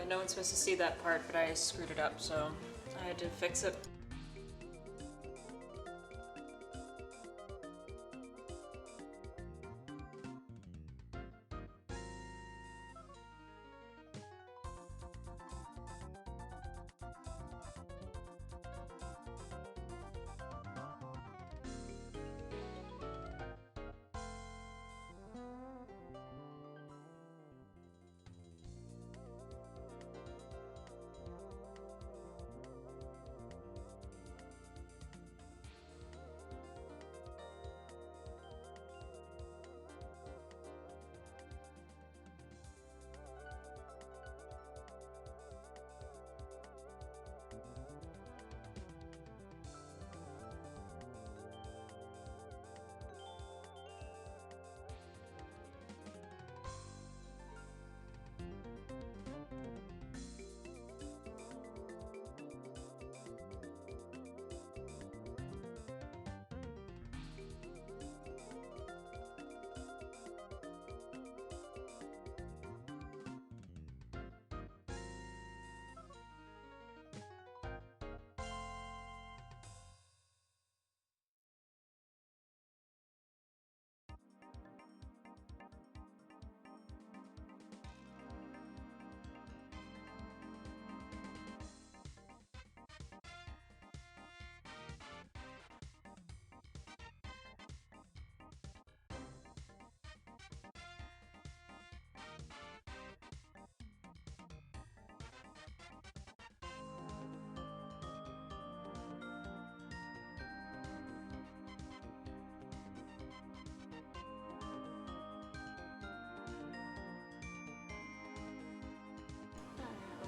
No one's supposed to see that part, but I screwed it up, so I had to fix it.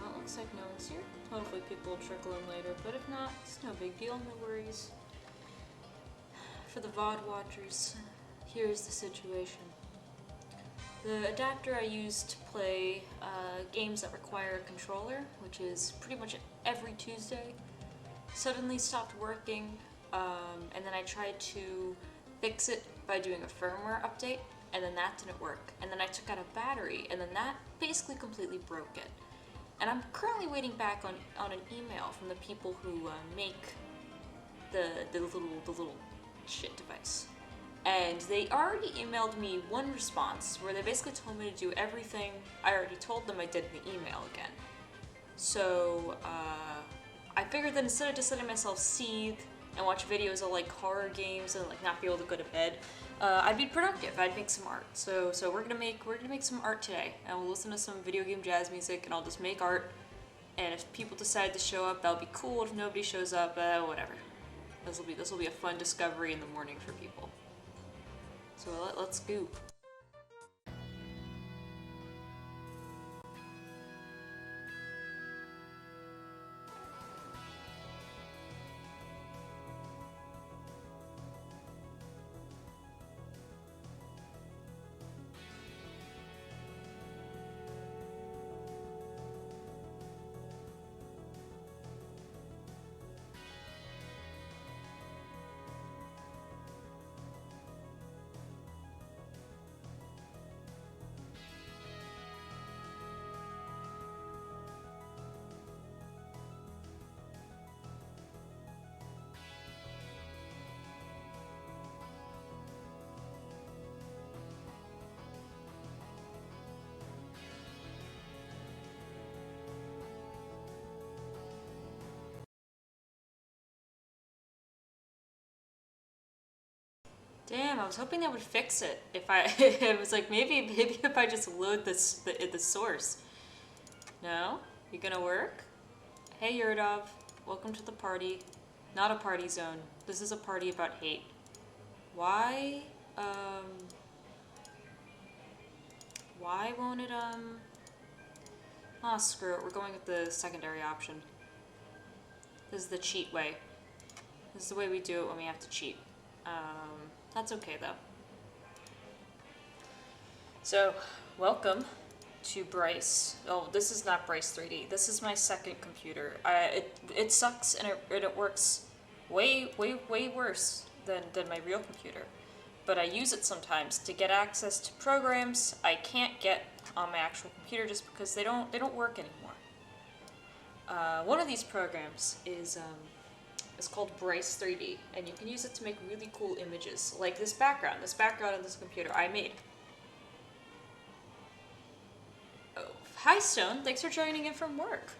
Well, it looks like no one's here. Hopefully people will trickle in later, but if not, it's no big deal, no worries. For the VOD watchers, here's the situation. The adapter I use to play games that require a controller, which is pretty much every Tuesday, suddenly stopped working, and then I tried to fix it by doing a firmware update, and then that didn't work. And then I took out a battery, and then that basically completely broke it. And I'm currently waiting back on an email from the people who make the little shit device. And they already emailed me one response where they basically told me to do everything I already told them I did in the email again. So I figured that instead of just letting myself seethe and watch videos of like horror games and like not be able to go to bed, I'd be productive. I'd make some art. So we're gonna make some art today, and we'll listen to some video game jazz music, and I'll just make art. And if people decide to show up, that'll be cool. If nobody shows up, whatever. This will be a fun discovery in the morning for people. So let's go. Damn, I was hoping that would fix it. If I, it was like maybe if I just load the source. No, you gonna work? Hey Yuridov, welcome to the party. Not a party zone. This is a party about hate. Why won't it oh screw it, we're going with the secondary option. This is the cheat way. This is the way we do it when we have to cheat. That's okay though. So, welcome to Bryce. Oh, this is not Bryce 3D. This is my second computer. It sucks and it works way worse than my real computer. But I use it sometimes to get access to programs I can't get on my actual computer just because they don't work anymore. One of these programs is it's called Bryce 3D, and you can use it to make really cool images, like this background. This background on this computer I made. Oh, hi Stone, thanks for joining in from work.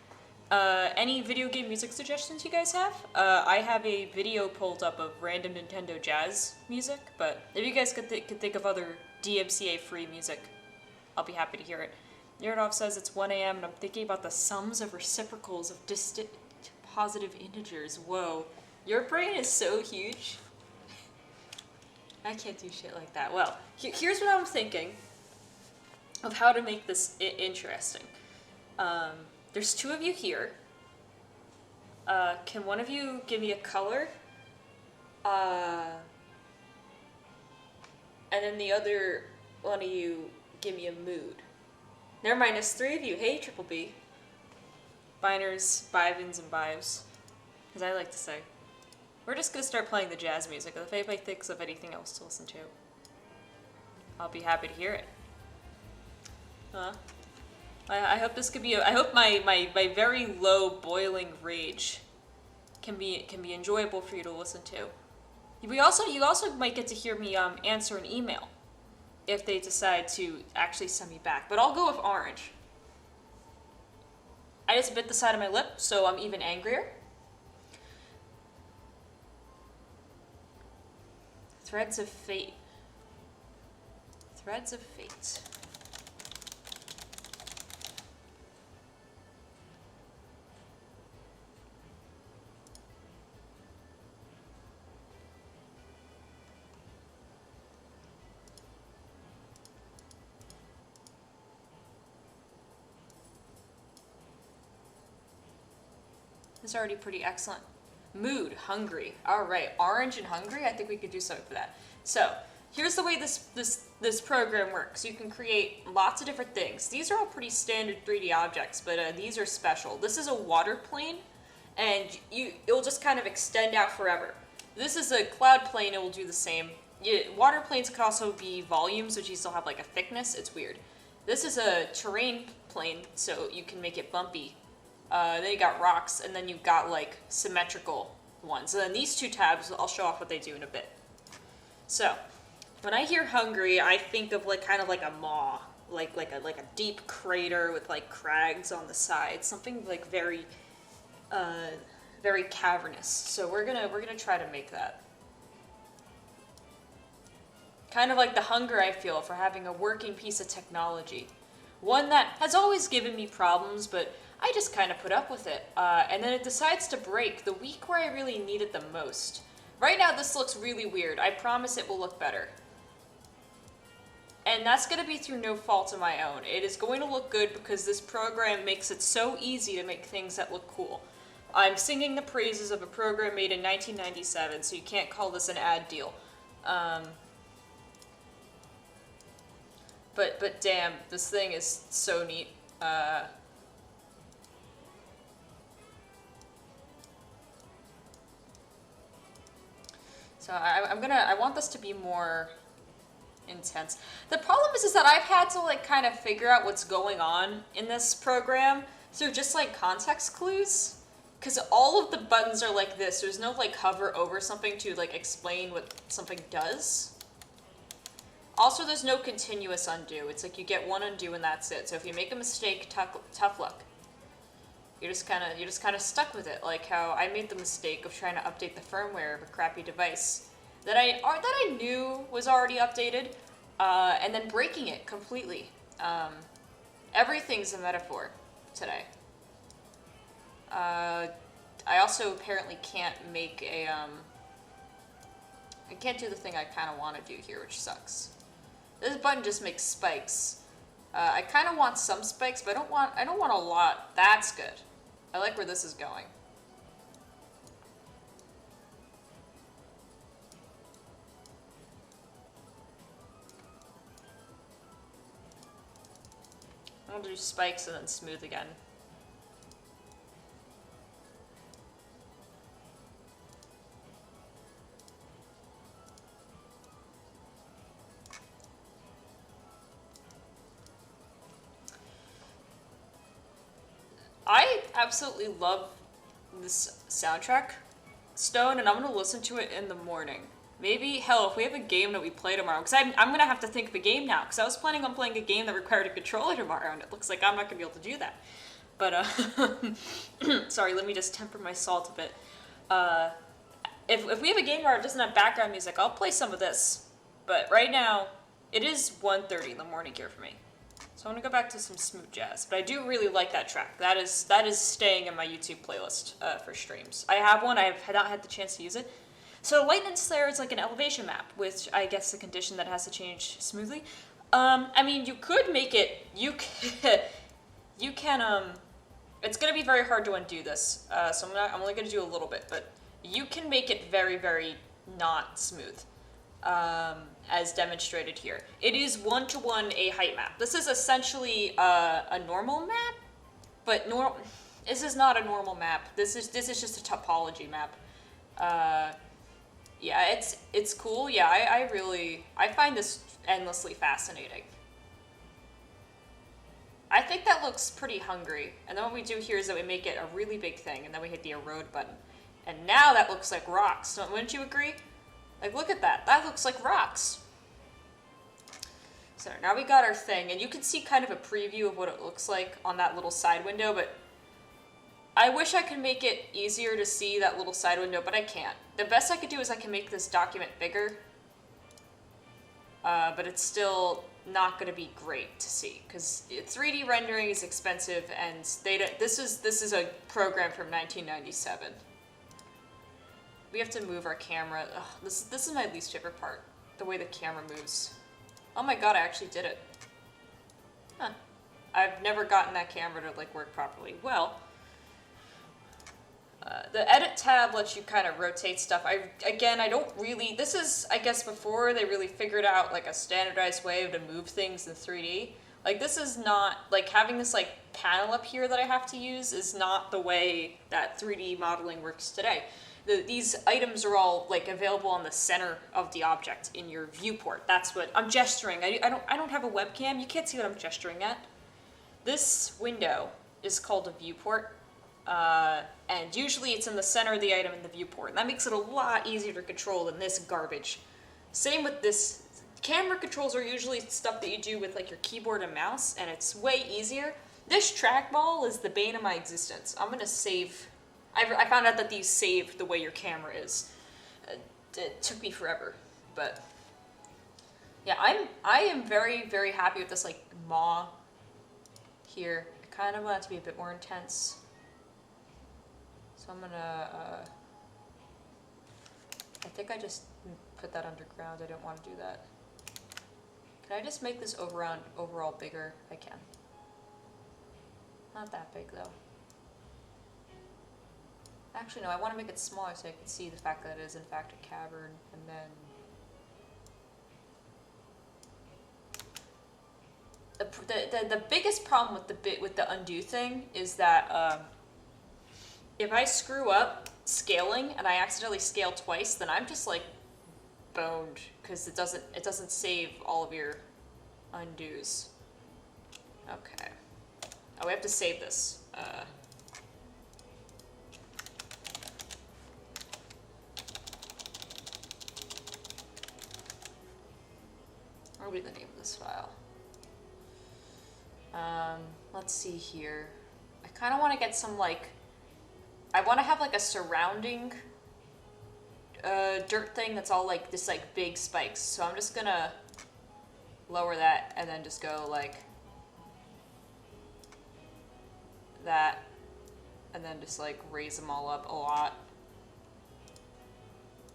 Any video game music suggestions you guys have? I have a video pulled up of random Nintendo jazz music, but if you guys could think of other DMCA-free music, I'll be happy to hear it. Nerdov says it's 1 a.m. and I'm thinking about the sums of reciprocals of distant positive integers. Whoa. Your brain is so huge. I can't do shit like that. Well, here's what I'm thinking of how to make this interesting. There's two of you here. Can one of you give me a color? And then the other one of you give me a mood. Never mind, it's three of you. Hey, Triple B. Biners, Bivins, and Bives. As I like to say. We're just gonna start playing the jazz music. If anybody thinks of anything else to listen to, I'll be happy to hear it. I hope this could be I hope my very low boiling rage can be enjoyable for you to listen to. You also might get to hear me answer an email if they decide to actually send me back. But I'll go with orange. I just bit the side of my lip, so I'm even angrier. Threads of Fate. Threads of Fate. It's already pretty excellent. Mood, hungry. All right, orange and hungry. I think we could do something for that. So here's the way this program works. You can create lots of different things. These are all pretty standard 3D objects, but these are special. This is a water plane, and it'll just kind of extend out forever. This is a cloud plane. It will do the same. Water planes could also be volumes, which you still have like a thickness. It's weird. This is a terrain plane, so you can make it bumpy. Then you got rocks, and then you've got like symmetrical ones. And then these two tabs, I'll show off what they do in a bit. So, when I hear hungry, I think of like kind of like a maw, like a deep crater with like crags on the sides, something like very cavernous. So we're gonna try to make that. Kind of like the hunger I feel for having a working piece of technology. One that has always given me problems, but I just kind of put up with it. And then it decides to break the week where I really need it the most. Right now this looks really weird. I promise it will look better. And that's going to be through no fault of my own. It is going to look good because this program makes it so easy to make things that look cool. I'm singing the praises of a program made in 1997, so you can't call this an ad deal. But damn, this thing is so neat. So I want this to be more intense. The problem is that I've had to like kind of figure out what's going on in this program through just like context clues. Because all of the buttons are like this. There's no like hover over something to like explain what something does. Also, there's no continuous undo. It's like you get one undo and that's it. So if you make a mistake, tough luck. You're just kind of stuck with it. Like how I made the mistake of trying to update the firmware of a crappy device that I knew was already updated, and then breaking it completely. Everything's a metaphor today. I also apparently can't make a I can't do the thing I kind of want to do here, which sucks. This button just makes spikes. I kind of want some spikes, but I don't want a lot. That's good. I like where this is going. I'll do spikes and then smooth again. I absolutely love this soundtrack, Stone, and I'm gonna listen to it in the morning. Maybe, hell, if we have a game that we play tomorrow, because I'm gonna have to think of a game now, because I was planning on playing a game that required a controller tomorrow, and it looks like I'm not gonna be able to do that. But, sorry, let me just temper my salt a bit. If we have a game where it doesn't have background music, I'll play some of this. But right now, it is 1:30 in the morning here for me. So I'm gonna go back to some smooth jazz. But I do really like that track. That is staying in my YouTube playlist for streams. I have one, I have not had the chance to use it. So Lightning Slayer is like an elevation map, which I guess the condition that has to change smoothly. I mean, you could make it, you can, it's gonna be very hard to undo this. So I'm only gonna do a little bit, but you can make it very, very not smooth. As demonstrated here. It is one-to-one a height map. This is essentially a normal map, but this is not a normal map. This is just a topology map. Yeah, it's cool. Yeah, I find this endlessly fascinating. I think that looks pretty hungry. And then what we do here is that we make it a really big thing, and then we hit the erode button. And now that looks like rocks. Wouldn't you agree? Like, look at that. That looks like rocks. So now we got our thing, and you can see kind of a preview of what it looks like on that little side window, but I wish I could make it easier to see that little side window, but I can't. The best I could do is I can make this document bigger, but it's still not going to be great to see, because 3D rendering is expensive, and this is a program from 1997. We have to move our camera. Ugh, this is my least favorite part, the way the camera moves. Oh my god, I actually did it. Huh. I've never gotten that camera to like work properly. Well, the edit tab lets you kind of rotate stuff. I don't really, this is, I guess, before they really figured out like a standardized way to move things in 3D. Like, this is not, like, having this like panel up here that I have to use is not the way that 3D modeling works today. These items are all like available on the center of the object in your viewport. That's what I'm gesturing. I don't have a webcam. You can't see what I'm gesturing at. This window is called a viewport, and usually it's in the center of the item in the viewport. And that makes it a lot easier to control than this garbage. Same with this. Camera controls are usually stuff that you do with like your keyboard and mouse, and it's way easier. This trackball is the bane of my existence. I'm gonna save. I found out that these save the way your camera is. It took me forever, but yeah, I am very, very happy with this like maw here. I kind of want it to be a bit more intense, so I'm gonna. I think I just put that underground. I didn't want to do that. Can I just make this overall bigger? I can. Not that big though. Actually, no, I want to make it smaller so I can see the fact that it is in fact a cavern, and then the biggest problem with the undo thing is that if I screw up scaling and I accidentally scale twice, then I'm just like boned because it doesn't save all of your undos. Okay. Oh, we have to save this. What will be the name of this file? Let's see here. I kind of want to get some like, I want to have like a surrounding dirt thing that's all like this like big spikes. So I'm just gonna lower that and then just go like that, and then just like raise them all up a lot,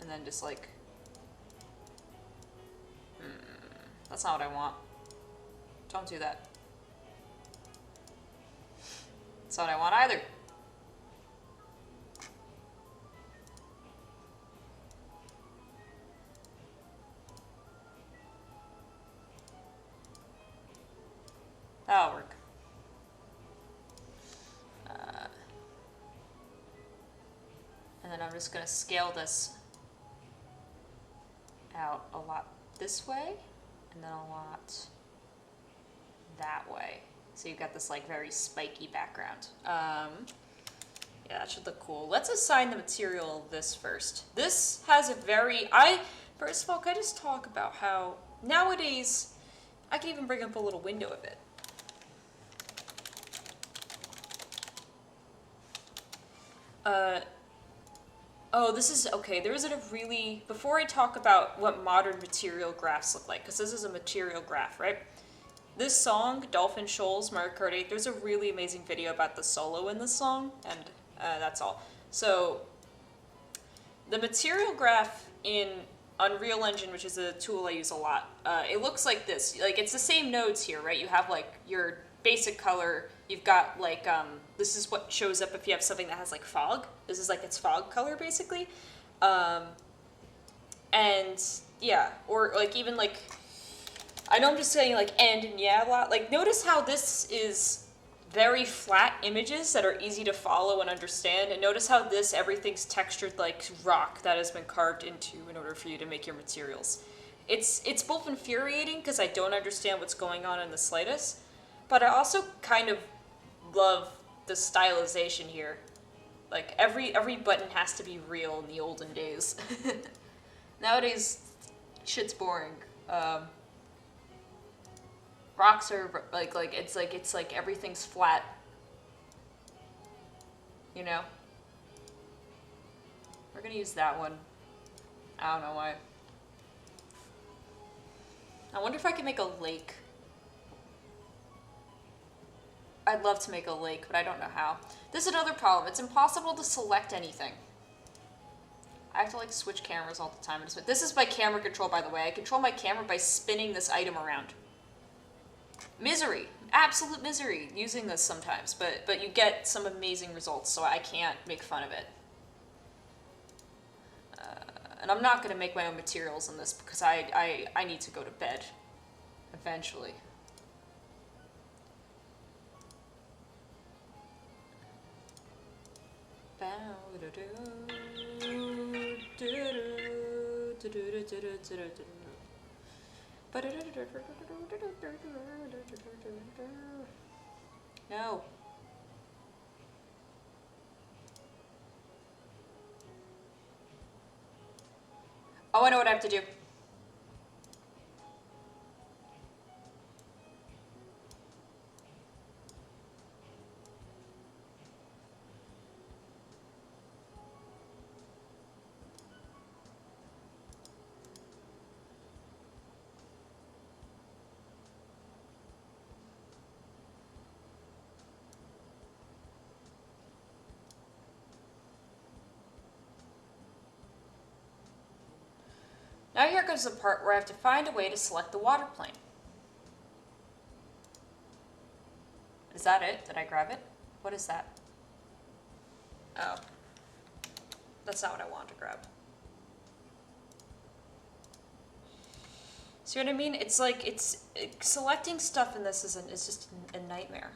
and then just like that's not what I want. Don't do that. That's not what I want either. That'll work. And then I'm just going to scale this out a lot this way, and then a lot that way. So you've got this like very spiky background. Yeah, that should look cool. Let's assign the material of this first. This has a very, first of all, can I just talk about how nowadays, I can even bring up a little window of it. Oh, this is, okay, there isn't a really, before I talk about what modern material graphs look like, because this is a material graph, right? This song, Dolphin Shoals, Mario Kart 8, there's a really amazing video about the solo in this song, and that's all. So, the material graph in Unreal Engine, which is a tool I use a lot, it looks like this. Like, it's the same nodes here, right? You have, like, your basic color, you've got, like, this is what shows up if you have something that has, like, fog. This is, like, its fog color, basically. And, yeah, or, like, even, like, I know I'm just saying, like, and yeah a lot. Like, notice how this is very flat images that are easy to follow and understand. And notice how this, everything's textured like rock that has been carved into in order for you to make your materials. It's both infuriating because I don't understand what's going on in the slightest, but I also kind of love the stylization here. Like, every button has to be real in the olden days. Nowadays, shit's boring. Rocks are it's like everything's flat. You know? We're gonna use that one. I don't know why. I wonder if I can make a lake. I'd love to make a lake, but I don't know how. This is another problem. It's impossible to select anything. I have to like switch cameras all the time. This is my camera control, by the way. I control my camera by spinning this item around. Misery. Absolute misery using this sometimes, but you get some amazing results, so I can't make fun of it. And I'm not going to make my own materials in this because I need to go to bed eventually. No. Oh, I know what I have to do. Now here comes the part where I have to find a way to select the water plane. Is that it? Did I grab it? What is that? Oh. That's not what I wanted to grab. See what I mean? It's like, selecting stuff in this is just a nightmare.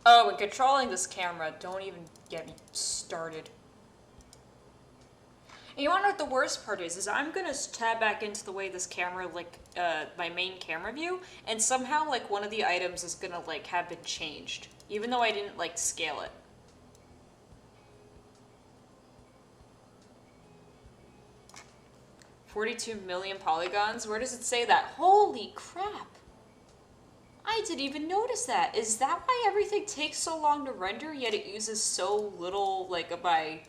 Oh, and controlling this camera, don't even get me started. And you wanna know what the worst part is I'm gonna tab back into the way this camera, like, my main camera view, and somehow, like, one of the items is gonna, like, have been changed, even though I didn't, like, scale it. $42 million polygons? Where does it say that? Holy crap! I didn't even notice that. Is that why everything takes so long to render, yet it uses so little, like, of my,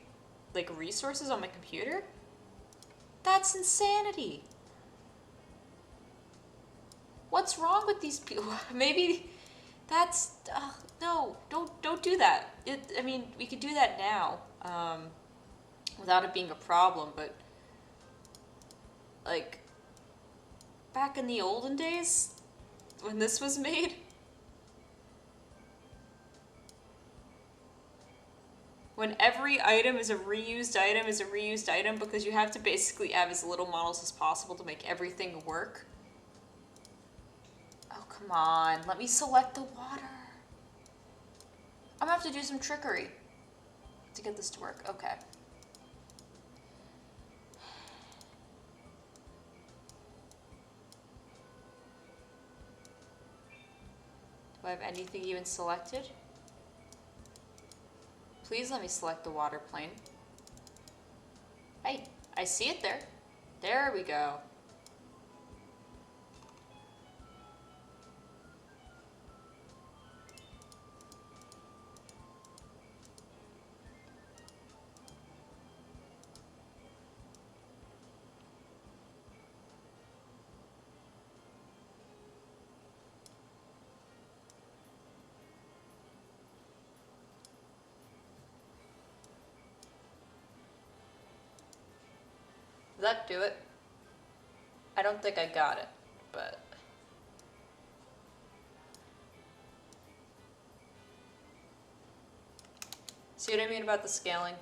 like, resources on my computer? That's insanity. What's wrong with these people? Maybe that's, no, don't do that. I mean, we could do that now, without it being a problem, but, like, back in the olden days, when this was made, when every item is a reused item because you have to basically have as little models as possible to make everything work. Oh, come on. Let me select the water. I'm gonna have to do some trickery to get this to work. Okay. Do I have anything even selected? Please let me select the water plane. Hey, I see it there. There we go. Does that do it? I don't think I got it, but... See what I mean about the scaling?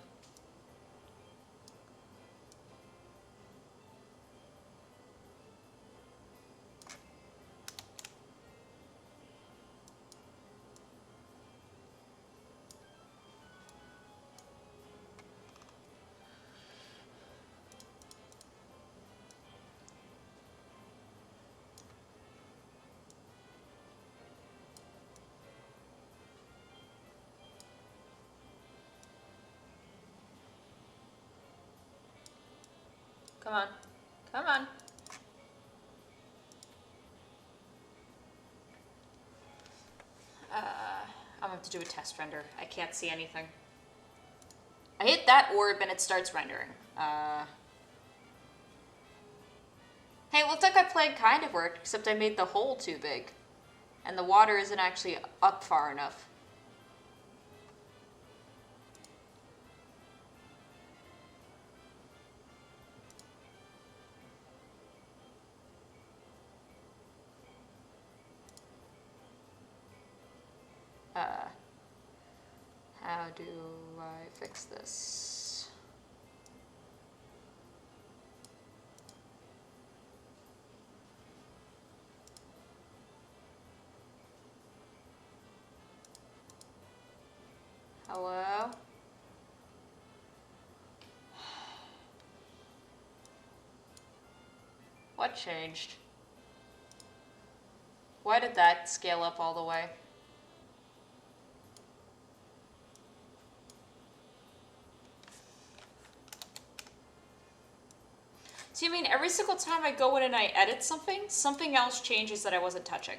Come on. Come on. I'm gonna have to do a test render. I can't see anything. I hit that orb and it starts rendering. Hey, it looks like my plan kind of worked, except I made the hole too big. And the water isn't actually up far enough. How do I fix this? Hello? What changed? Why did that scale up all the way? So you mean every single time I go in and I edit something, something else changes that I wasn't touching?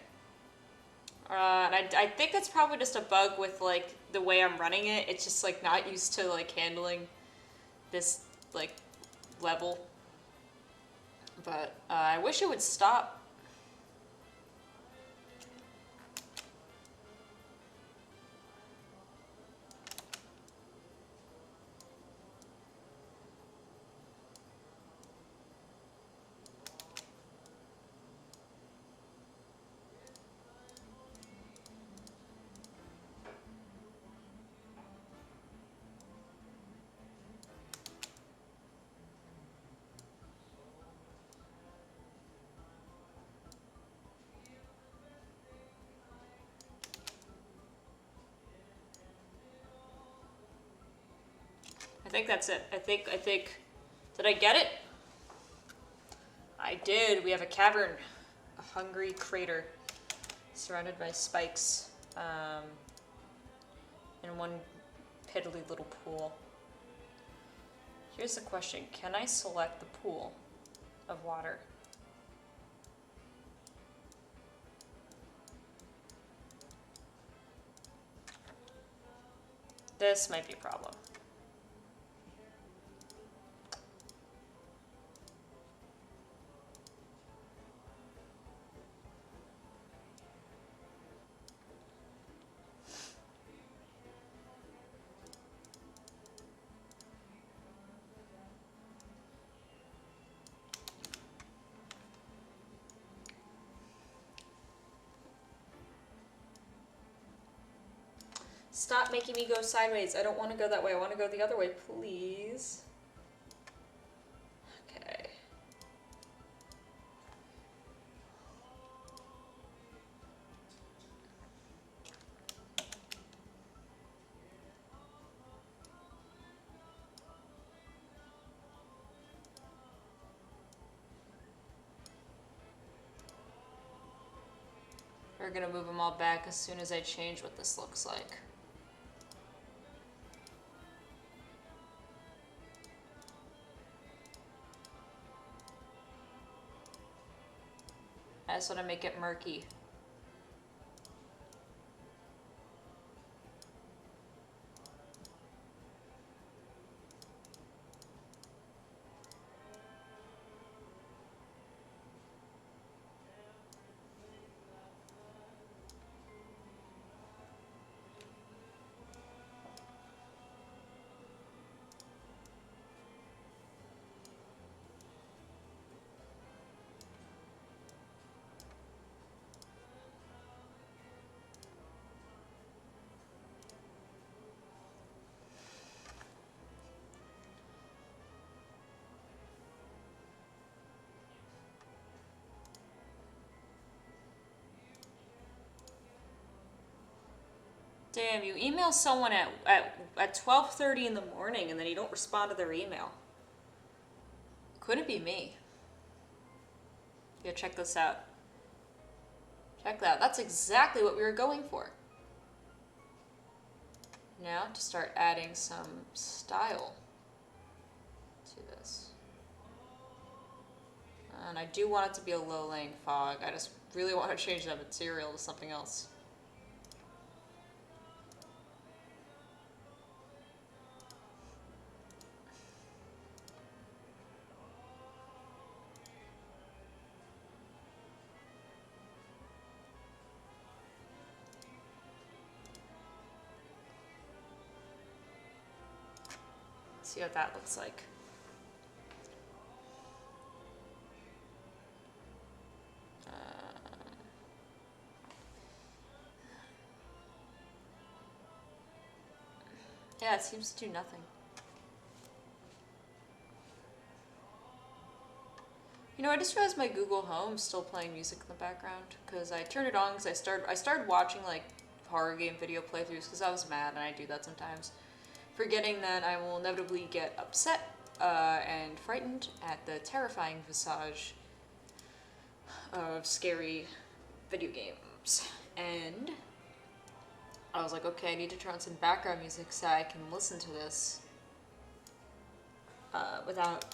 And I think that's probably just a bug with like the way I'm running it. It's just like not used to like handling this like level. But I wish it would stop. I think that's it. I think, did I get it? I did. We have a cavern, a hungry crater, surrounded by spikes, and one piddly little pool. Here's the question. Can I select the pool of water? This might be a problem. Stop making me go sideways. I don't want to go that way. I want to go the other way, please. Okay. We're gonna move them all back as soon as I change what this looks like. I just want to make it murky. Damn, you email someone at 12:30 in the morning and then you don't respond to their email. Couldn't be me. Yeah, check this out. Check that. That's exactly what we were going for. Now to start adding some style to this. And I do want it to be a low-laying fog. I just really want to change that material to something else. See what that looks like. Yeah, it seems to do nothing. You know, I just realized my Google Home's still playing music in the background because I turned it on because I started watching like horror game video playthroughs because I was mad, and I do that sometimes, forgetting that I will inevitably get upset and frightened at the terrifying visage of scary video games. And I was like, okay, I need to turn on some background music so I can listen to this without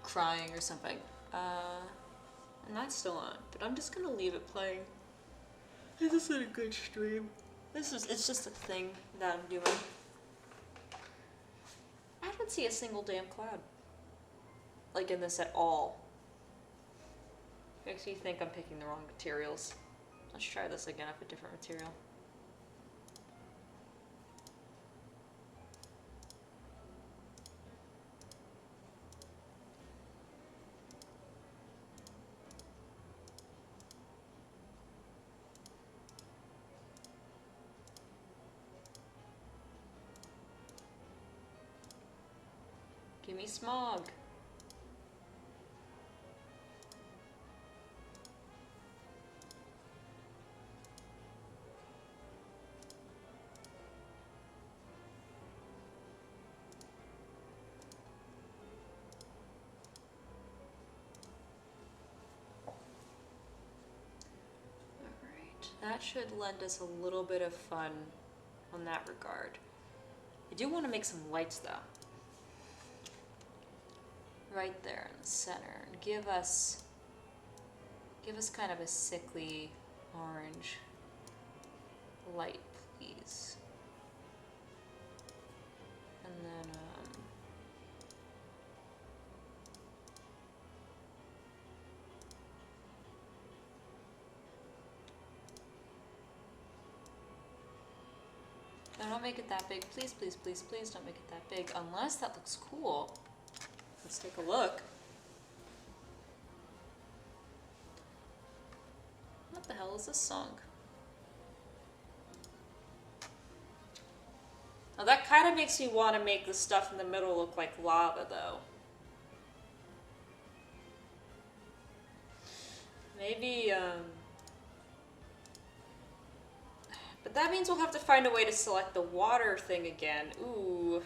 crying or something. And that's still on, but I'm just gonna leave it playing. This isn't a good stream. It's just a thing that I'm doing. I don't see a single damn cloud, like in this at all. Makes me think I'm picking the wrong materials. Let's try this again with a different material. Give me smog. Alright, that should lend us a little bit of fun on that regard. I do want to make some lights though. Right there in the center, and give us kind of a sickly orange light, please. And then no, don't make it that big, please, please, please, please don't make it that big, unless that looks cool. Let's take a look. What the hell is this song? Now that kind of makes me want to make the stuff in the middle look like lava, though. Maybe, but that means we'll have to find a way to select the water thing again. Ooh.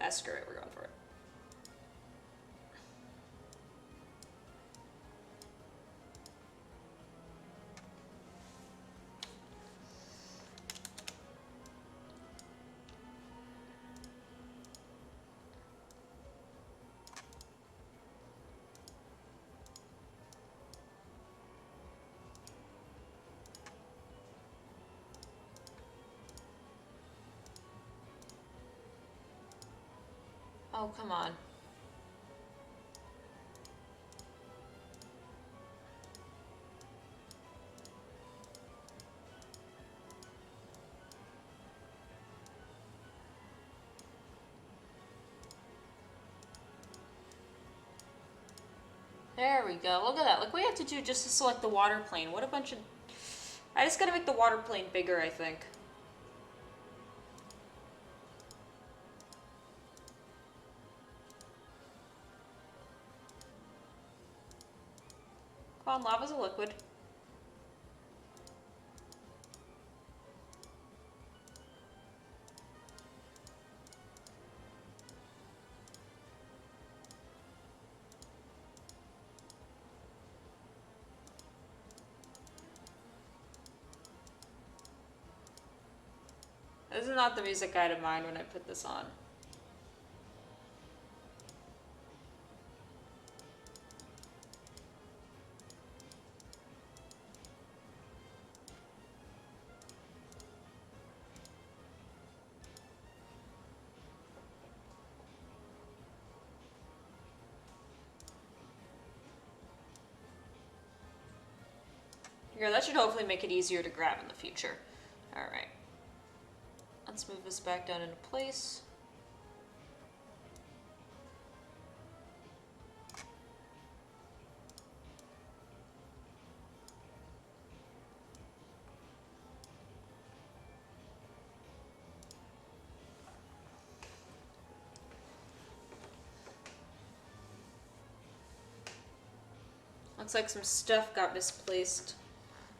Ah, screw it, we're going for it. Oh, come on. There we go. Look at that. Look what we have to do just to select the water plane. What a bunch of... I just gotta make the water plane bigger, I think. Come on, lava's a liquid. This is not the music I had in mind when I put this on. Here, that should hopefully make it easier to grab in the future. Alright. Let's move this back down into place. Looks like some stuff got misplaced.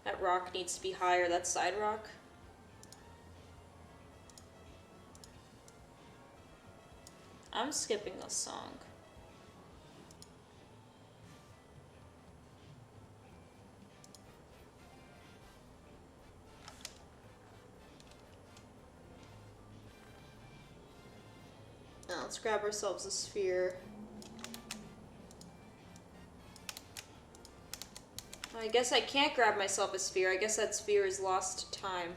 That rock needs to be higher, that side rock. I'm skipping this song. Now let's grab ourselves a sphere. I guess I can't grab myself a sphere. I guess that sphere is lost to time.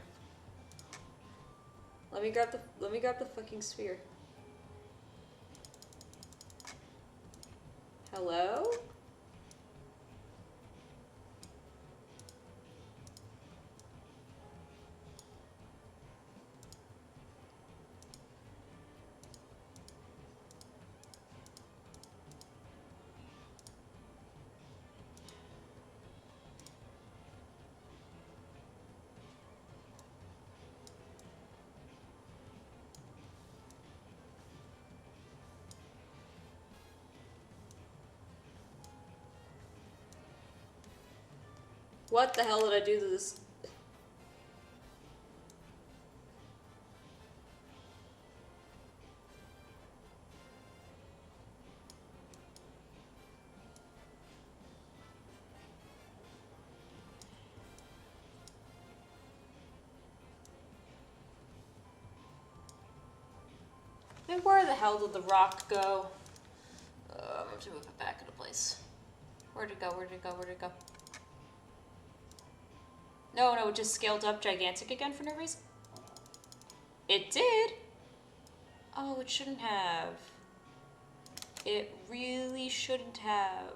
Let me grab the fucking sphere. Hello? What the hell did I do to this? And where the hell did the rock go? I'm gonna have to move it back into place. Where'd it go? Where'd it go? Where'd it go? No, it just scaled up gigantic again for no reason. It did? Oh, it shouldn't have. It really shouldn't have.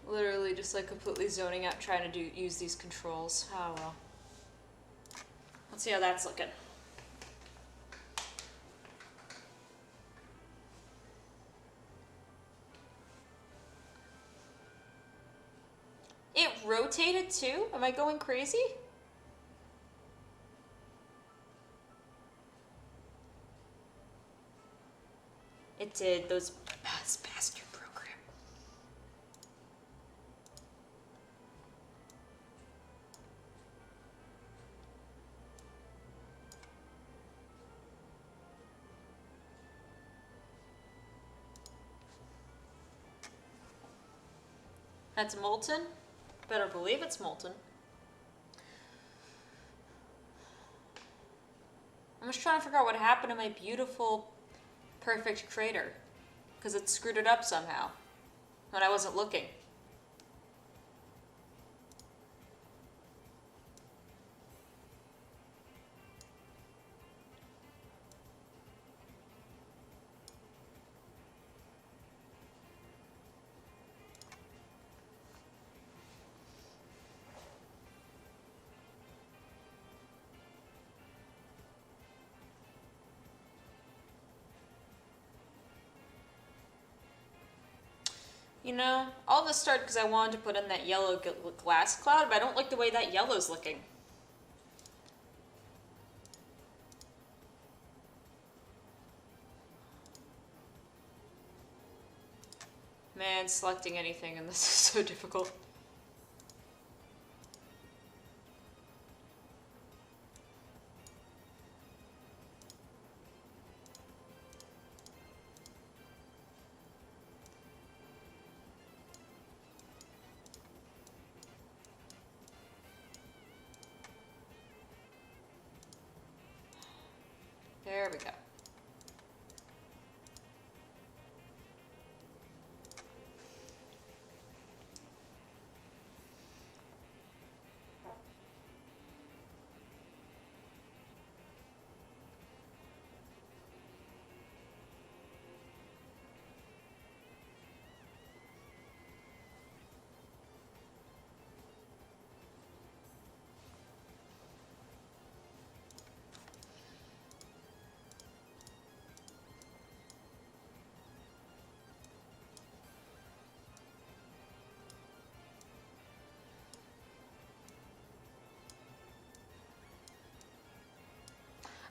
Literally just like completely zoning out trying to use these controls. Oh well. Let's see how that's looking. made it too? Am I going crazy? It did, those bastard program. That's molten? Better believe it's molten. I'm just trying to figure out what happened to my beautiful, perfect crater. Because it screwed it up somehow. When I wasn't looking. You know, all this started because I wanted to put in that yellow glass cloud, but I don't like the way that yellow's looking. Man, selecting anything in this is so difficult. There we go.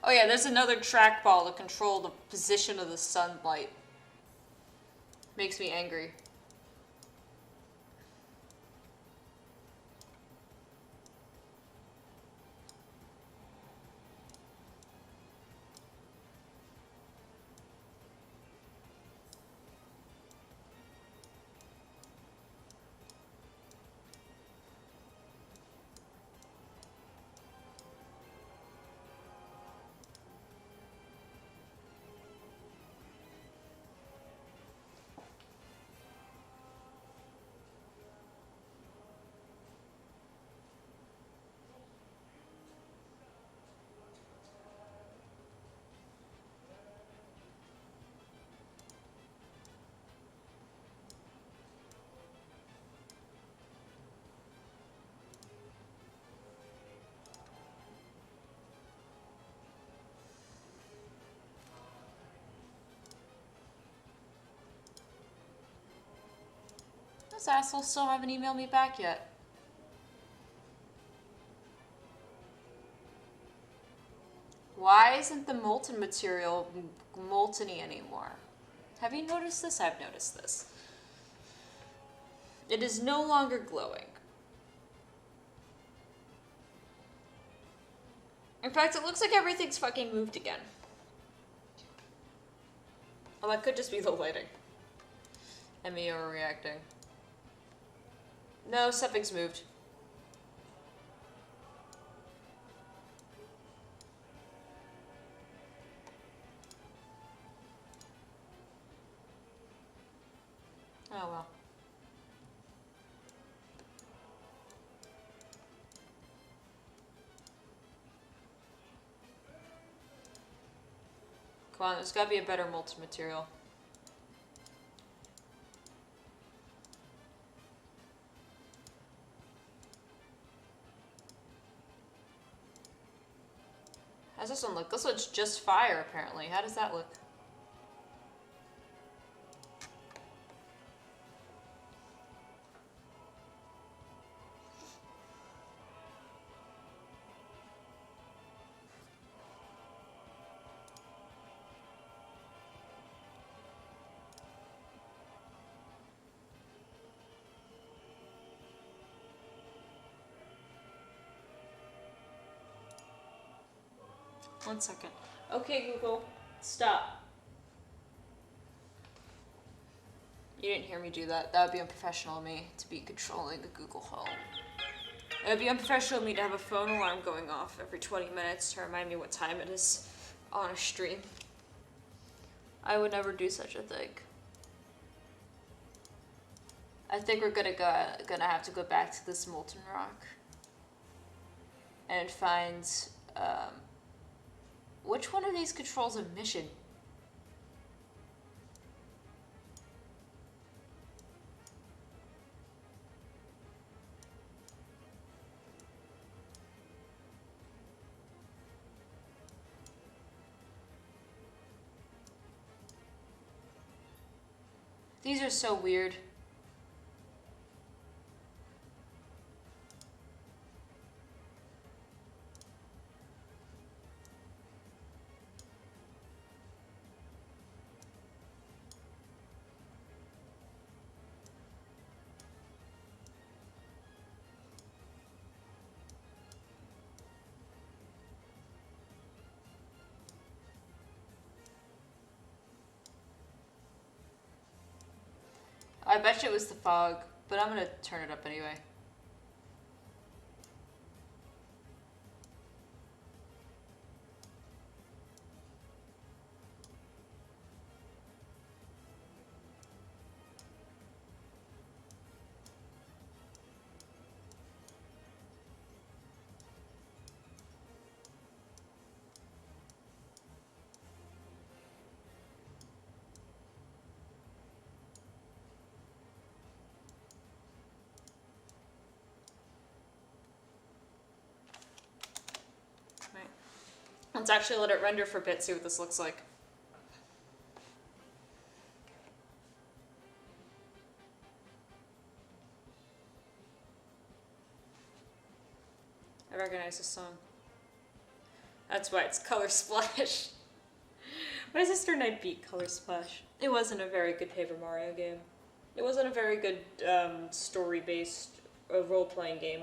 Oh yeah, there's another trackball to control the position of the sunlight. Makes me angry. This asshole still haven't emailed me back yet. Why isn't the molten material molten-y anymore? Have you noticed this? I've noticed this. It is no longer glowing. In fact, it looks like everything's fucking moved again. Well, that could just be the lighting. And me overreacting. No, something's moved. Oh well. Come on, there's gotta be a better molten material. How's this one look? This one's just fire, apparently. How does that look? 1 second. Okay, Google, stop. You didn't hear me do that. That would be unprofessional of me to be controlling the Google Home. It would be unprofessional of me to have a phone alarm going off every 20 minutes to remind me what time it is on a stream. I would never do such a thing. I think we're gonna have to go back to this molten rock and find which one of these controls a mission. These are so weird. I bet you it was the fog, but I'm gonna turn it up anyway. Right. Let's actually let it render for a bit, see what this looks like. I recognize this song. That's why it's Color Splash. My sister and I beat Color Splash. It wasn't a very good Paper Mario game. It wasn't a very good story-based role-playing game.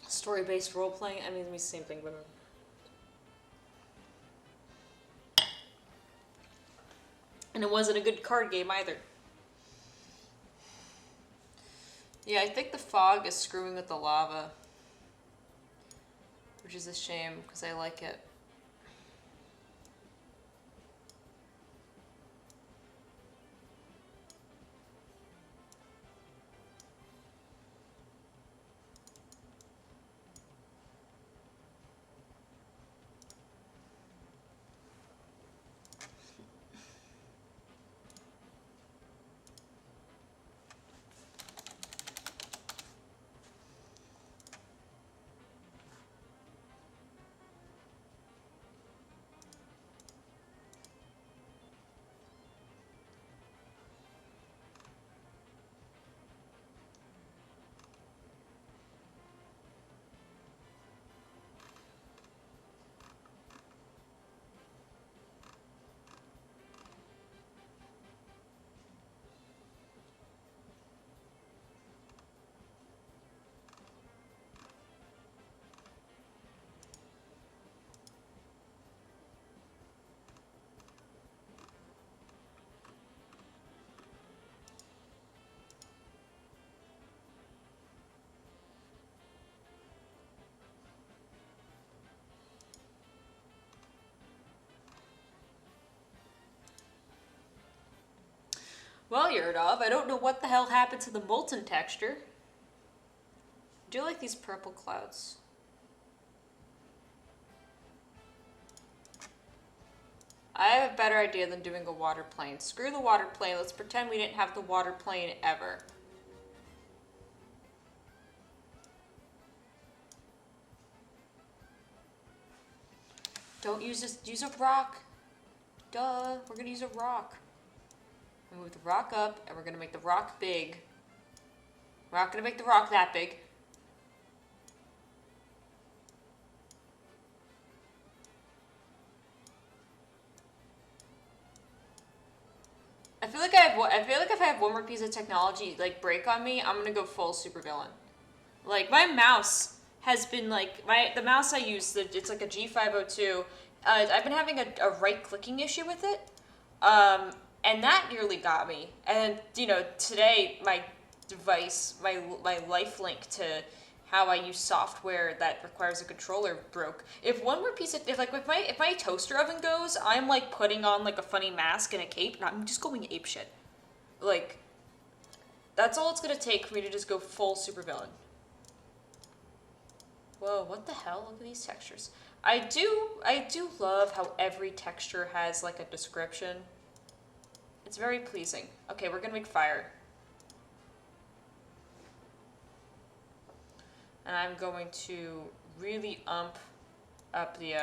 Story-based role-playing? I mean, it means the same thing, but... And it wasn't a good card game either. Yeah, I think the fog is screwing with the lava. Which is a shame, because I like it. Well, Yurdov, I don't know what the hell happened to the molten texture. I do like these purple clouds. I have a better idea than doing a water plane. Screw the water plane. Let's pretend we didn't have the water plane ever. Don't use this. Use a rock. Duh. We're gonna use a rock. Move the rock up, and we're gonna make the rock big. We're not gonna make the rock that big. I feel like if I have one more piece of technology like break on me, I'm gonna go full supervillain. Like my mouse has been like the mouse I use. It's like a G502. I've been having a right clicking issue with it, and that nearly got me. And today my device, my life link to how I use software that requires a controller broke. If one more piece of if my toaster oven goes, I'm like putting on like a funny mask and a cape, and I'm just going apeshit. Like, that's all it's gonna take for me to just go full supervillain. Whoa, what the hell? Look at these textures. I do love how every texture has like a description. It's very pleasing. Okay, we're gonna make fire. And I'm going to really up the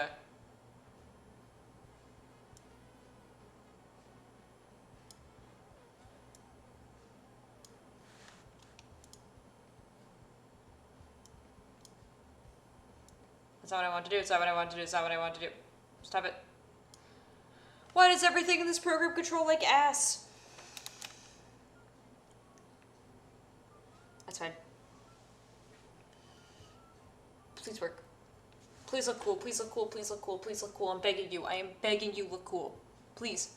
That's not what I want to do. It's not what I want to do. It's not what I want to do. Stop it. Why does everything in this program control like ass? That's fine. Please work. Please look cool. Please look cool. Please look cool. Please look cool. I'm begging you. I am begging you, look cool. Please.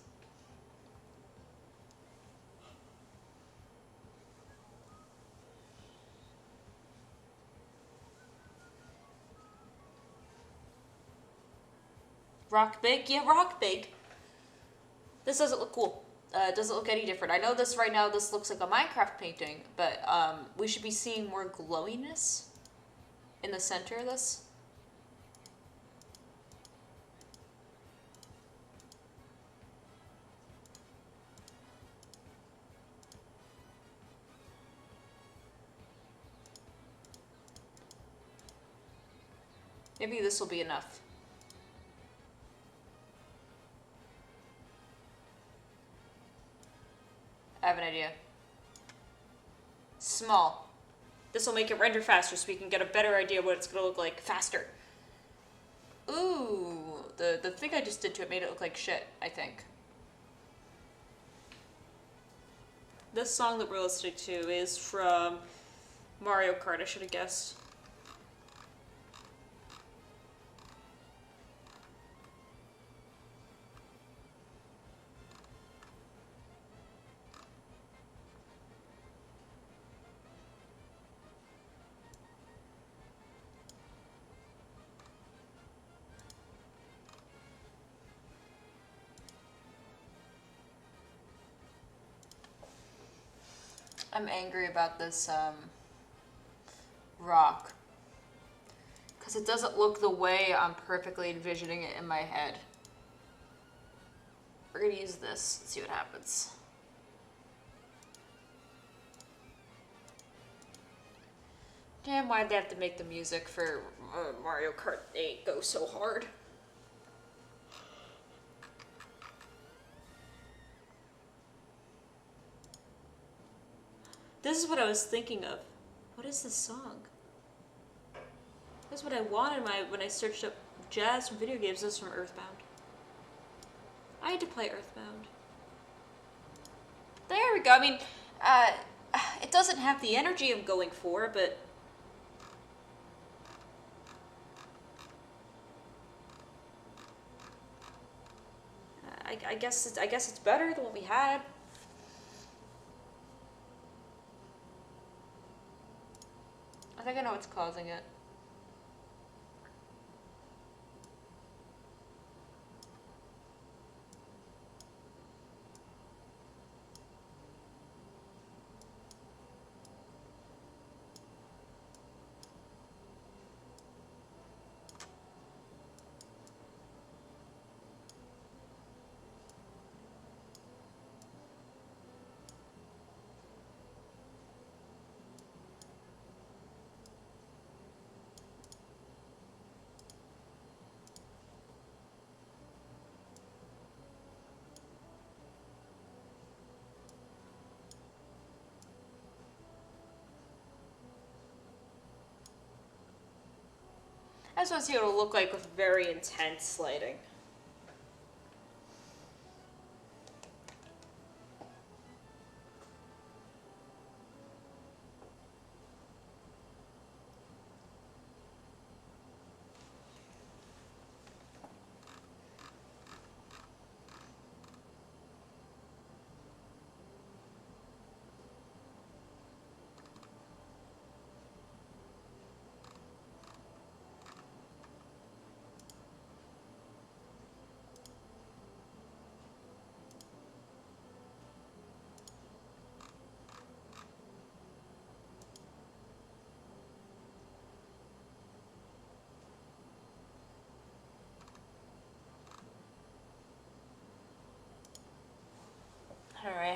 Rock big? Yeah, rock big. This doesn't look cool. It doesn't look any different. I know this right now, this looks like a Minecraft painting, but we should be seeing more glowiness in the center of this. Maybe this will be enough. I have an idea. Small. This will make it render faster so we can get a better idea what it's going to look like faster. Ooh, the thing I just did to it made it look like shit, I think. This song that we're listening to is from Mario Kart, I should have guessed. I'm angry about this rock. Because it doesn't look the way I'm perfectly envisioning it in my head. We're going to use this and see what happens. Damn, why'd they have to make the music for Mario Kart 8 go so hard? This is what I was thinking of. What is this song? That's what I wanted when I searched up jazz from video games. This is from Earthbound. I had to play Earthbound. There we go. I mean, it doesn't have the energy I'm going for, but I guess it's better than what we had. I think I know what's causing it. I just want to see what it'll look like with very intense lighting.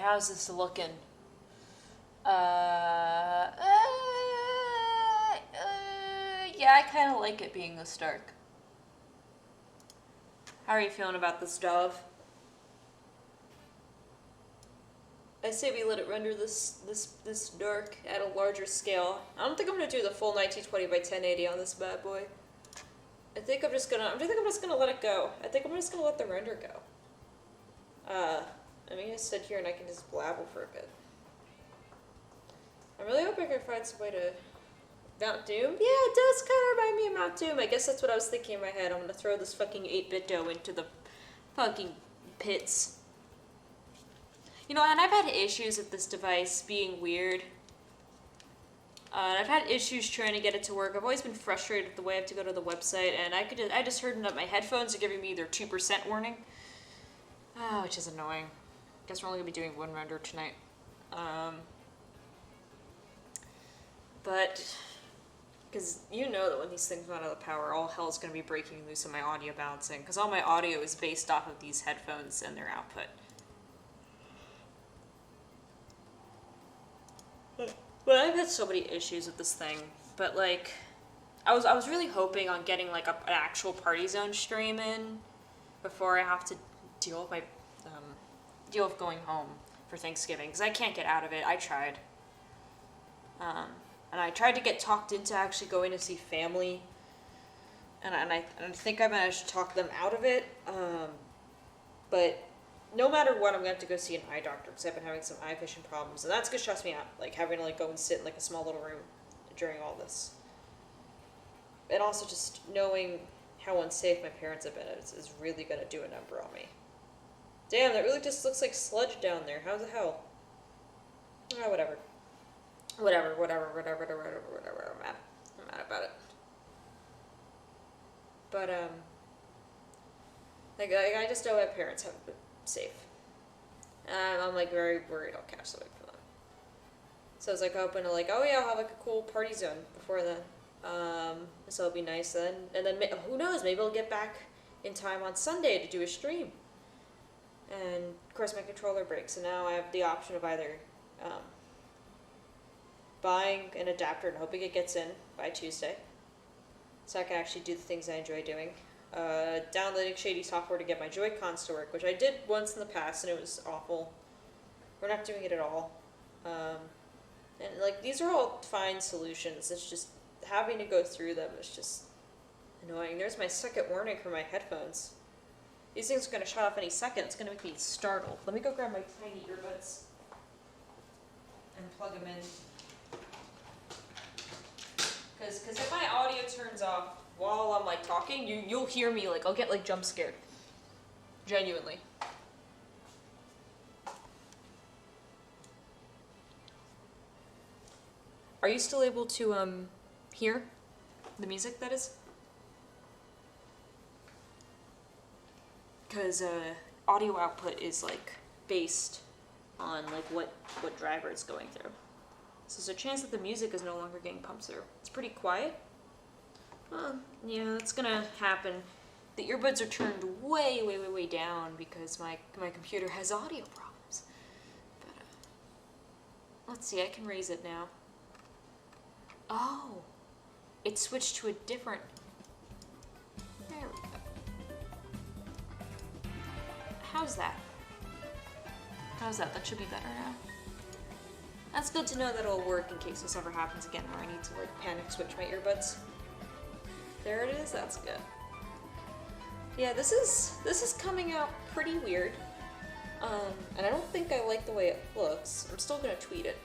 how's this looking? Yeah, I kind of like it being this dark. How are you feeling about this, Dove? I say we let it render this dark at a larger scale. I don't think I'm gonna do the full 1920 by 1080 on this bad boy. I think I'm just gonna let it go. I think I'm just gonna let the render go. I'm gonna sit here and I can just blabble for a bit. I really hope I can find some way to Mount Doom? Yeah, it does kind of remind me of Mount Doom. I guess that's what I was thinking in my head. I'm gonna throw this fucking 8-bit dough into the fucking pits. You know, and I've had issues with this device being weird. I've had issues trying to get it to work. I've always been frustrated with the way I have to go to the website, and I just heard that my headphones are giving me their 2% warning. Which is annoying. Guess we're only gonna be doing one render tonight. But, because you know that when these things run out of power, all hell's gonna be breaking loose on my audio balancing, because all my audio is based off of these headphones and their output. Well, I've had so many issues with this thing, but like, I was really hoping on getting like an actual Party Zone stream in before I have to deal with my deal with going home for Thanksgiving, because I can't get out of it. I tried, and I tried to get talked into actually going to see family, and I think I managed to talk them out of it. But no matter what, I'm gonna have to go see an eye doctor because I've been having some eye vision problems, and that's gonna stress me out. Like having to like go and sit in like a small little room during all this, and also just knowing how unsafe my parents have been is really gonna do a number on me. Damn, that really just looks like sludge down there. How the hell? Whatever. Whatever. I'm mad about it. But like I just know my parents haven't been safe. I'm like very worried I'll catch something from them. So I was like hoping to like, oh yeah, I'll have like a cool party zone before then. So it'll be nice then. And then who knows, maybe I'll get back in time on Sunday to do a stream. And of course my controller breaks, and now I have the option of either buying an adapter and hoping it gets in by Tuesday, so I can actually do the things I enjoy doing. Downloading shady software to get my Joy-Cons to work, which I did once in the past and it was awful. We're not doing it at all. And like, these are all fine solutions. It's just having to go through them is just annoying. There's my second warning for my headphones. These things are going to shut off any second. It's going to make me startled. Let me go grab my tiny earbuds and plug them in. Because if my audio turns off while I'm like talking, you'll hear me like, I'll get like jump scared. Genuinely. Are you still able to hear the music, that is? Because audio output is like based on like what driver it's going through. So there's a chance that the music is no longer getting pumped through. It's pretty quiet. Yeah, that's gonna happen. The earbuds are turned way down because my computer has audio problems. But let's see, I can raise it now. Oh, it switched to a different. There we go. How's that? That should be better now. That's good to know that it'll work in case this ever happens again where I need to like panic switch my earbuds. There it is, that's good. Yeah, this is coming out pretty weird. And I don't think I like the way it looks. I'm still gonna tweet it.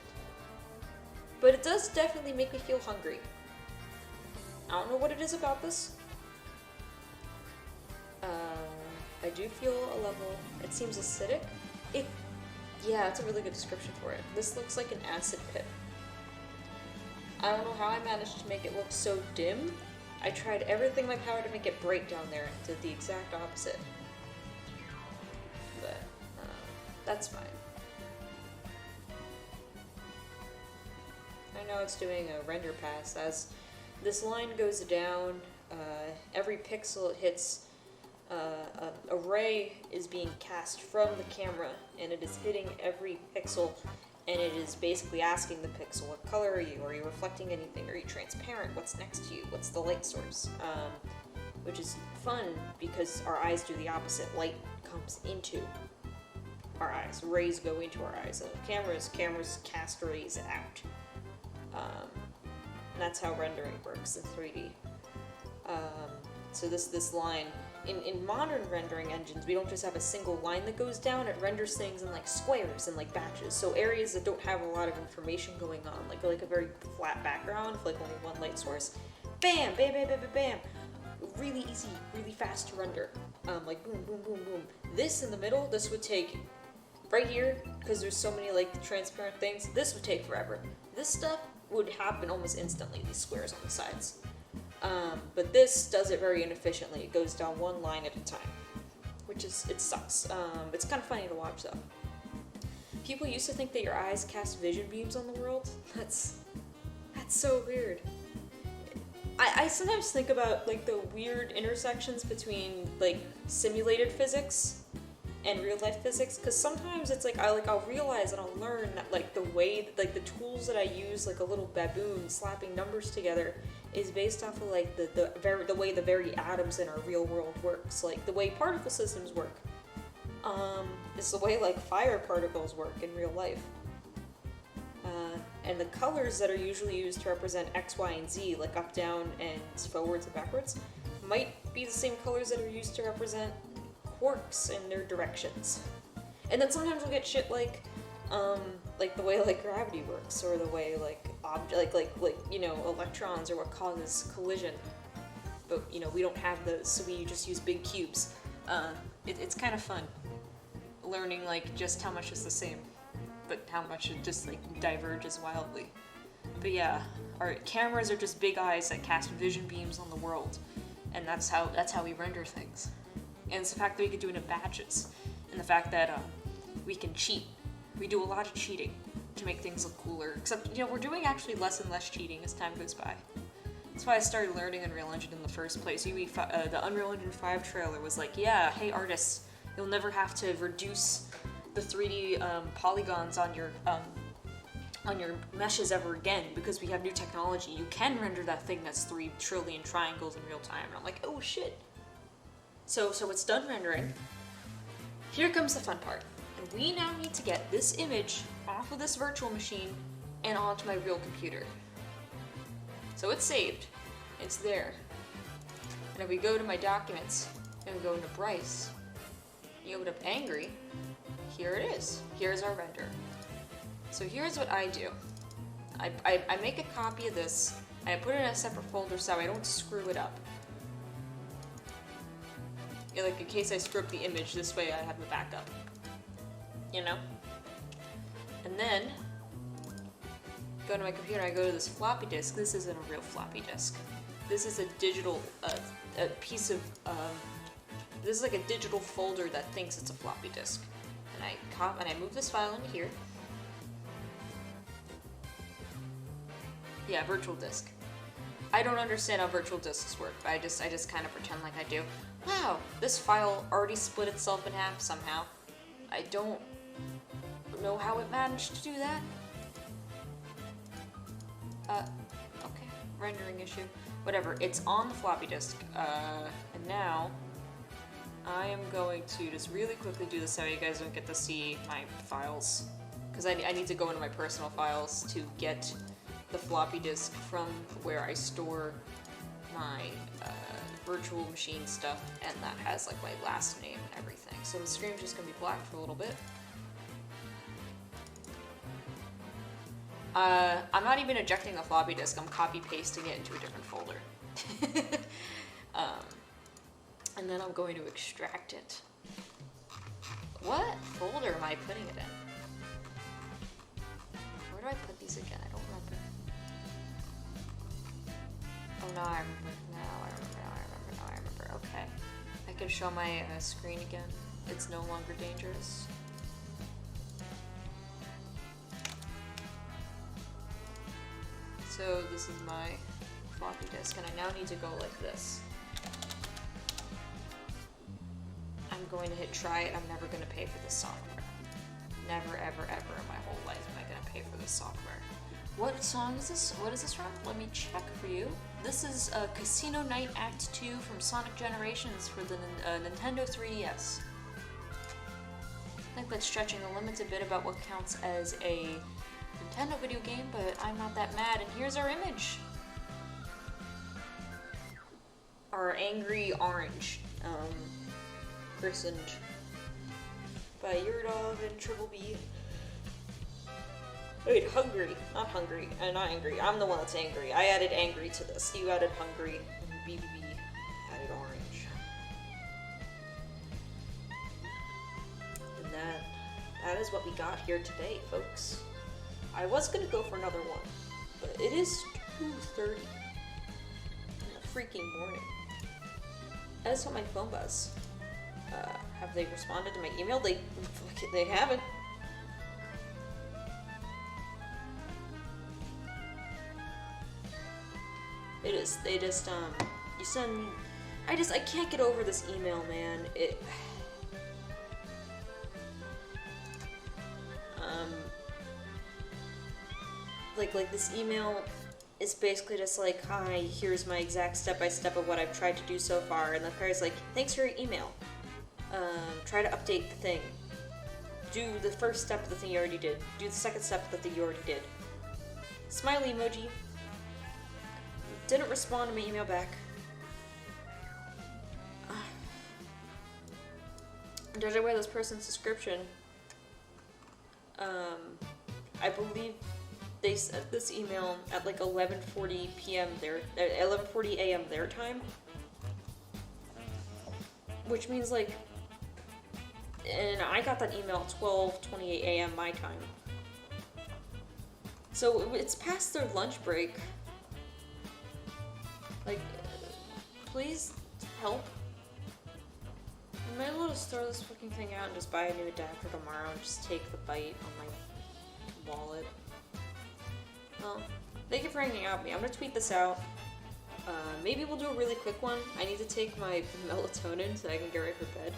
But it does definitely make me feel hungry. I don't know what it is about this. I do feel a level, it seems acidic. Yeah, it's a really good description for it. This looks like an acid pit. I don't know how I managed to make it look so dim. I tried everything in my power to make it bright down there and did the exact opposite. But, that's fine. I know it's doing a render pass. As this line goes down, every pixel it hits a ray is being cast from the camera, and it is hitting every pixel, and it is basically asking the pixel, what color are you? Are you reflecting anything? Are you transparent? What's next to you? What's the light source? Which is fun because our eyes do the opposite. Light comes into our eyes. Rays go into our eyes. And cameras cast rays out. And that's how rendering works in 3D. So this line, in modern rendering engines, we don't just have a single line that goes down. It renders things in like squares and like batches. So areas that don't have a lot of information going on, like a very flat background, with like only one light source, bam, bam, bam, bam, bam, bam. Really easy, really fast to render. Like boom, boom, boom, boom. This in the middle, this would take right here, because there's so many like transparent things, this would take forever. This stuff would happen almost instantly, these squares on the sides. But this does it very inefficiently. It goes down one line at a time, which is, it sucks. It's kind of funny to watch though. People used to think that your eyes cast vision beams on the world. That's so weird. I sometimes think about like the weird intersections between like simulated physics and real life physics, because sometimes it's like I'll realize and I'll learn that like the way like the tools that I use, like a little baboon slapping numbers together, is based off of like the way the very atoms in our real world works, like the way particle systems work. It's the way like fire particles work in real life. And the colors that are usually used to represent X, Y, and Z, like up, down, and forwards and backwards, might be the same colors that are used to represent quarks in their directions. And then sometimes we'll get shit like the way like gravity works, or the way like you know, electrons are what causes collision. But you know, we don't have those, so we just use big cubes. It's kind of fun learning like just how much is the same, but how much it just like diverges wildly. But yeah, our cameras are just big eyes that cast vision beams on the world, and that's how we render things. And it's the fact that we can do it in batches, and the fact that we can cheat. We do a lot of cheating to make things look cooler. Except, you know, we're doing actually less and less cheating as time goes by. That's why I started learning Unreal Engine in the first place. The Unreal Engine 5 trailer was like, yeah, hey artists, you'll never have to reduce the 3D polygons on your meshes ever again, because we have new technology. You can render that thing that's 3 trillion triangles in real time. And I'm like, oh shit. So it's done rendering. Here comes the fun part. And we now need to get this image off of this virtual machine and onto my real computer. So it's saved. It's there. And if we go to my documents and we go into Bryce, you open up Angry, here it is. Here's our render. So here's what I do. I make a copy of this, and I put it in a separate folder so I don't screw it up. Yeah, like in case I screw up the image, this way I have a backup. You know? And then, go to my computer, I go to this floppy disk. This isn't a real floppy disk. This is a digital, a piece of, this is like a digital folder that thinks it's a floppy disk. And I move this file into here. Yeah, virtual disk. I don't understand how virtual disks work, but I just kind of pretend like I do. Wow, this file already split itself in half somehow. I don't know how it managed to do that. Okay, rendering issue. Whatever, it's on the floppy disk. And now, I am going to just really quickly do this so you guys don't get to see my files. Because I need to go into my personal files to get the floppy disk from where I store my virtual machine stuff, and that has like my last name and everything. So the screen's just gonna be black for a little bit. I'm not even ejecting the floppy disk, I'm copy pasting it into a different folder. And then I'm going to extract it. What folder am I putting it in? Where do I put these again? I don't remember. Oh, now I remember. Now I remember. Okay. I can show my screen again. It's no longer dangerous. So this is my floppy disk, and I now need to go like this. I'm going to hit try it. I'm never going to pay for this software. Never, ever, ever in my whole life am I going to pay for this software. What song is this? What is this from? Let me check for you. This is Casino Night Act 2 from Sonic Generations for the Nintendo 3DS. I think that's stretching the limits a bit about what counts as a Nintendo video game, but I'm not that mad. And here's our image. Our angry orange, christened by Yurdov and Triple B. Wait, hungry, not hungry, not angry. I'm the one that's angry. I added angry to this. You added hungry, and BBB added orange. And that is what we got here today, folks. I was gonna go for another one, but it is 2:30 in the freaking morning. I just want my phone buzz. Have they responded to my email? They haven't. It is. They just you send. I can't get over this email, man. It. Like this email is basically just like, hi, here's my exact step-by-step of what I've tried to do so far, and the guy's like, thanks for your email. Try to update the thing. Do the first step of the thing you already did. Do the second step of the thing you already did. Smiley emoji. Didn't respond to my email back. Judging by this person's description, I believe they sent this email at like 11:40 p.m. 11:40 a.m. their time, which means like, and I got that email at 12:28 a.m. my time. So it's past their lunch break. Like, please help. Am I able to throw this fucking thing out and just buy a new adapter tomorrow and just take the bite on my wallet? Well, thank you for hanging out with me. I'm gonna tweet this out. Maybe we'll do a really quick one. I need to take my melatonin so I can get ready for bed.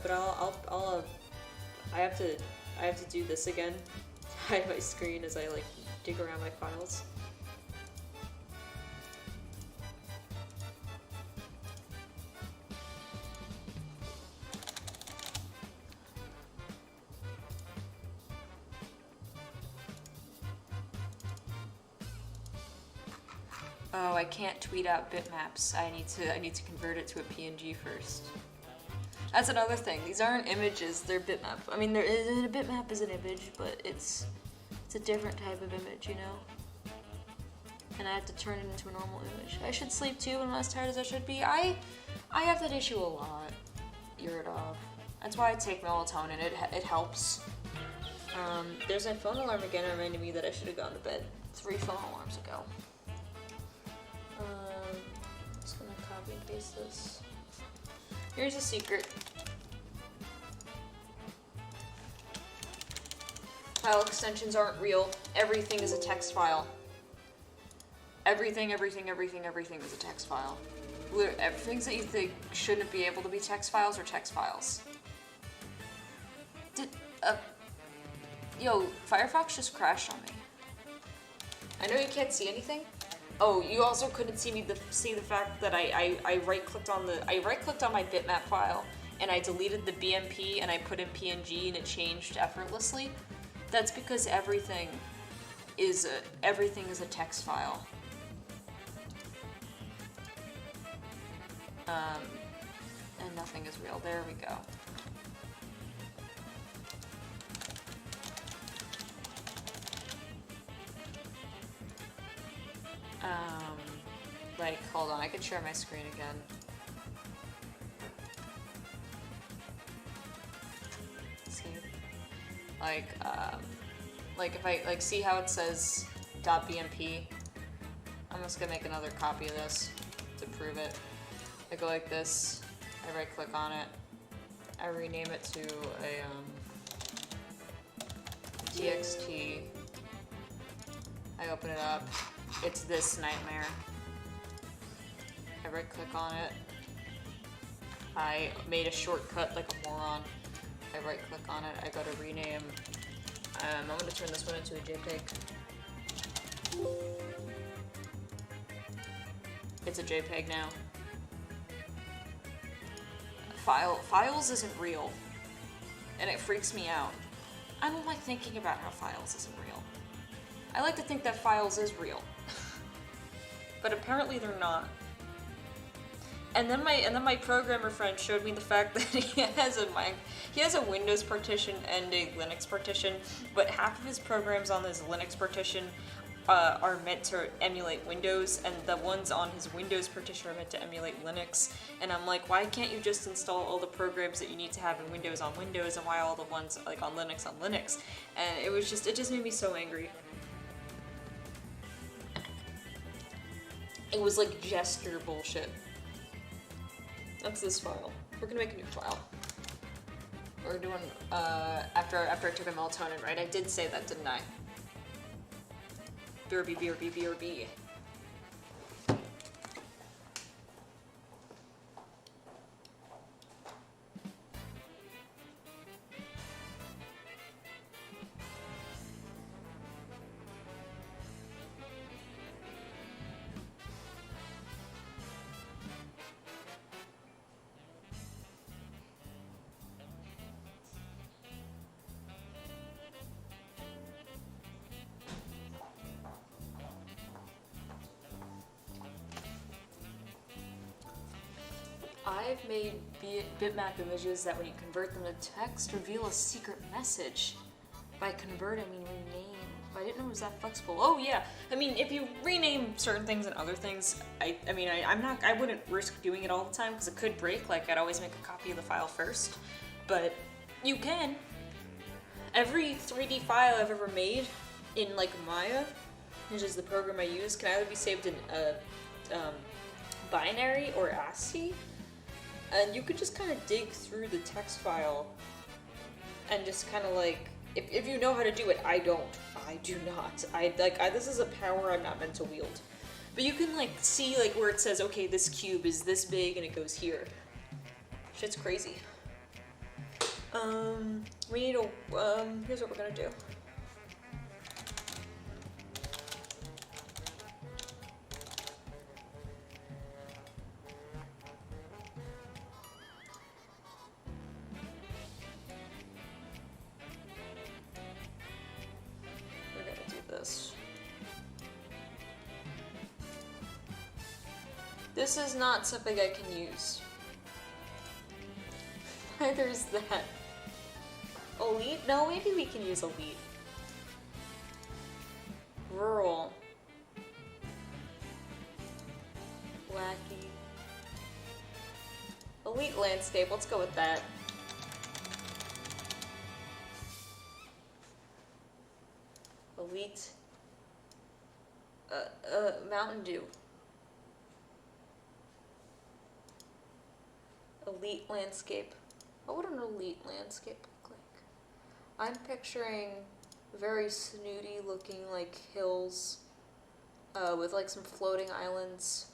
But I have to do this again. Hide my screen as I like dig around my files. Oh, I can't tweet out bitmaps. I need to convert it to a PNG first. That's another thing. These aren't images, they're bitmap. I mean, a bitmap is an image, but it's a different type of image, you know? And I have to turn it into a normal image. I should sleep too, I'm not as tired as I should be. I have that issue a lot. Yurdov. That's why I take melatonin. It helps. There's my phone alarm again reminding me that I should have gone to bed 3 phone alarms ago. I'm just gonna copy and paste this. Here's a secret. File extensions aren't real. Everything is a text file. Everything is a text file. Things that you think shouldn't be able to be text files are text files. Yo, Firefox just crashed on me. I know you can't see anything. Oh, you also couldn't see the fact that I right-clicked on my bitmap file and I deleted the BMP and I put in PNG and it changed effortlessly. That's because everything is a text file. And nothing is real. There we go. Like, hold on, I could share my screen again. See? Like if I, see how it says .bmp? I'm just gonna make another copy of this to prove it. I go like this, I right click on it, I rename it to a, txt, I open it up, it's this nightmare. I right click on it, I made a shortcut like a moron. I right click on it, I go to rename. I'm gonna turn this one into a JPEG. It's a JPEG now. Files isn't real. And it freaks me out. I don't like thinking about how files isn't real. I like to think that files is real. But apparently they're not. And then my programmer friend showed me the fact that he has a Windows partition and a Linux partition, but half of his programs on his Linux partition are meant to emulate Windows, and the ones on his Windows partition are meant to emulate Linux. And I'm like, why can't you just install all the programs that you need to have in Windows on Windows, and why all the ones like on Linux? And it just made me so angry. It was like gesture bullshit. That's this file. We're gonna make a new file. We're doing, after I took a melatonin, right? I did say that, didn't I? BRB. I've made bitmap images that when you convert them to text, reveal a secret message. By convert, I mean rename. I didn't know it was that flexible. Oh yeah, I mean, if you rename certain things and other things, I wouldn't risk doing it all the time because it could break. Like, I'd always make a copy of the file first, but you can. Every 3D file I've ever made in like Maya, which is the program I use, can either be saved in binary or ASCII. And you could just kind of dig through the text file and just kind of like, if you know how to do it, I do not. This is a power I'm not meant to wield. But you can like see like where it says, okay, this cube is this big and it goes here. Shit's crazy. We need a, here's what we're gonna do. This is not something I can use. Neither is that. Elite? No, maybe we can use elite. Rural. Wacky. Elite landscape, let's go with that. Elite. Mountain Dew. Elite landscape. What would an elite landscape look like? I'm picturing very snooty looking like hills with like some floating islands.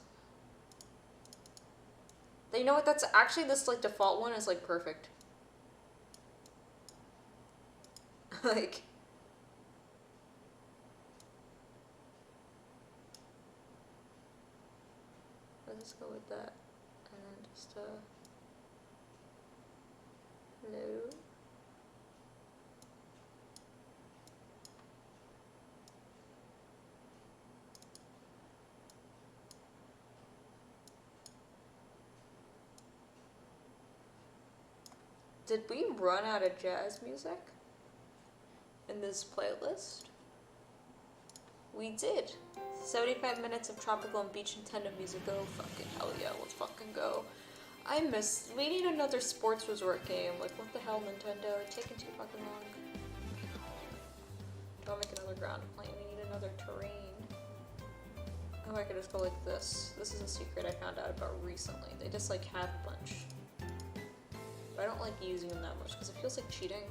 You know what, that's actually this like default one is like perfect. Like, let's just go with that and then just no. Did we run out of jazz music in this playlist? We did. 75 minutes of tropical and beach intended music. Oh, fucking hell yeah, let's fucking go. We need another sports resort game. Like, what the hell, Nintendo? It's taking too fucking long. Don't make another ground plane. We need another terrain. Oh, I could just go like this. This is a secret I found out about recently. They just, like, have a bunch. But I don't like using them that much because it feels like cheating.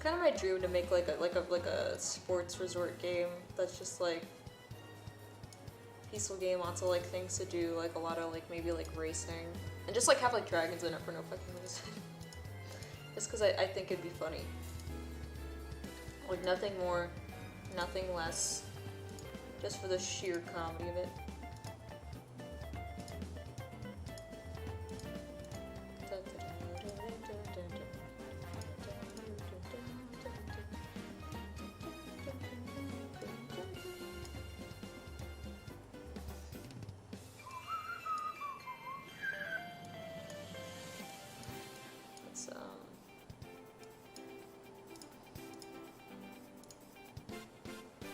kind of my dream to make like a sports resort game that's just like peaceful game, lots of like things to do, like a lot of like maybe like racing, and just like have like dragons in it for no fucking reason. Just because I think it'd be funny. Like nothing more, nothing less, just for the sheer comedy of it.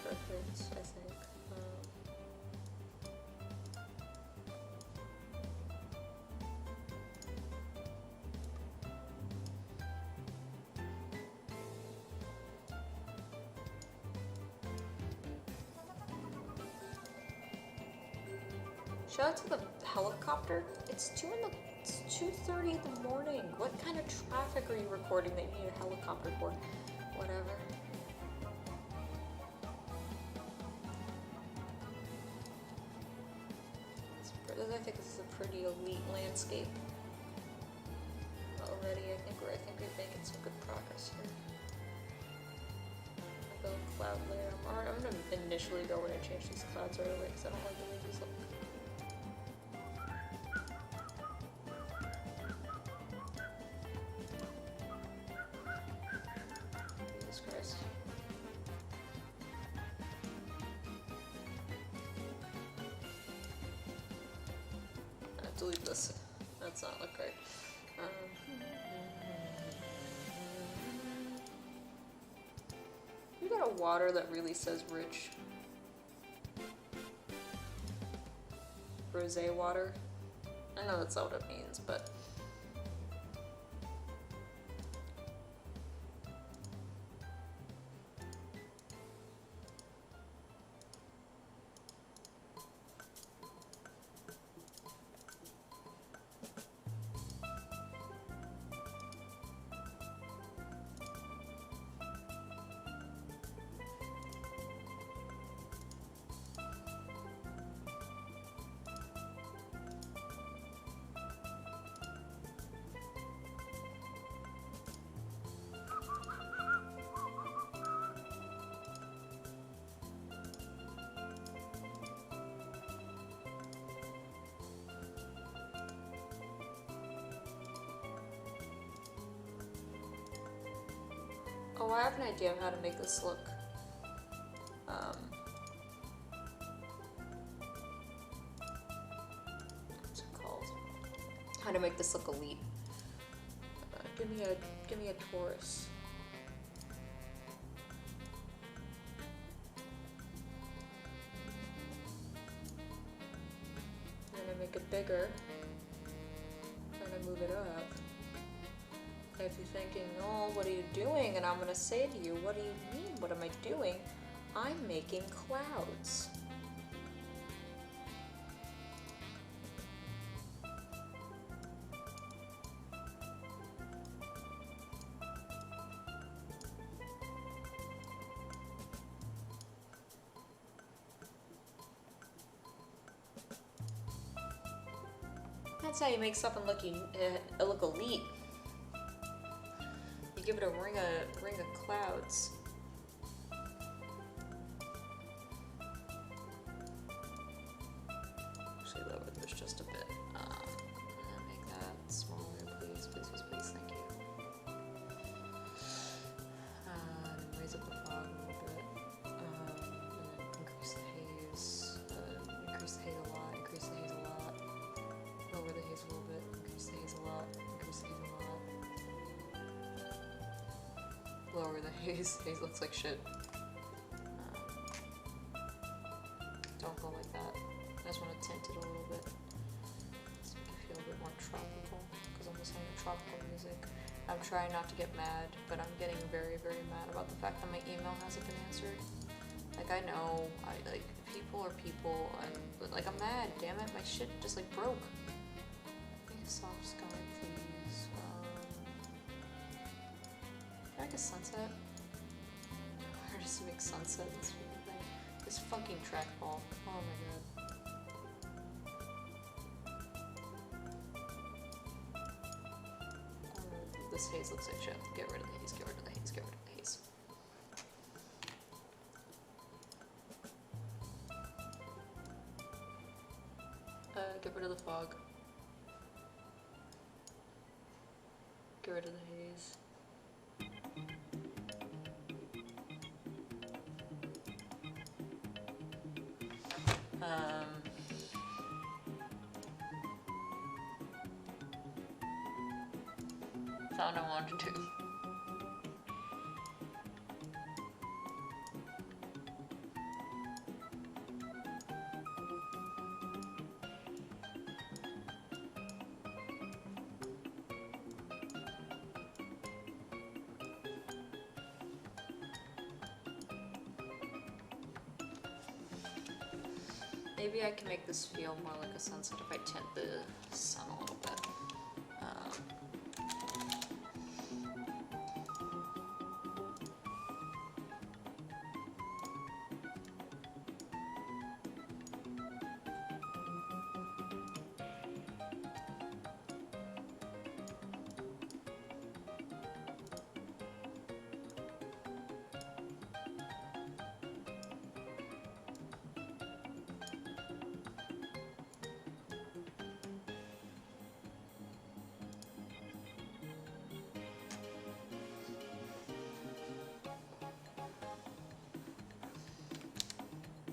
Perfect, I think. Shout out to the helicopter. It's 2:30 in the morning. What kind of traffic are you recording that you need a helicopter for? Whatever. I think this is a pretty elite landscape already. I think we're making some good progress here. I'll go cloud layer. I'm gonna initially go in and change these clouds right away because I don't like the way these look. Jesus Christ. Delete this. That's not look right. You got a water that really says rich. Rosé water. I know that's not what it means, but oh, I have an idea of how to make this look. What's it called? How to make this look elite. Give me a Taurus. I'm gonna make it bigger. I'm gonna move it up. If you're thinking, oh, what are you doing? And I'm gonna say to you, what do you mean? What am I doing? I'm making clouds. That's how you make something look elite. You give it a ring of clouds. Actually, lower this just a bit. Make that smaller, please, please, please, please. Thank you. Raise up the fog a little bit. Increase the haze. Increase the haze a lot. Increase the haze a lot. Lower the haze a little bit. Increase the haze a lot. Increase the haze a lot. Lower the haze. Haze looks like shit. Don't go like that. I just want to tint it a little bit. Just make it feel a bit more tropical, because I'm listening to tropical music. I'm trying not to get mad, but I'm getting very, very mad about the fact that my email hasn't been answered. Like, I know, people are people, but like, I'm mad, damn it, my shit just like broke. Make a soft sky, please. Can I make a sunset? Or just make sunset this thing? This fucking trackball. Oh my god. This haze looks like shit. Get rid of the haze, get rid of the haze, get rid of the haze. Get rid of the fog. Get rid of the haze. Found I wanted to do. Maybe I can make this feel more like a sunset if I tint the sun a little bit.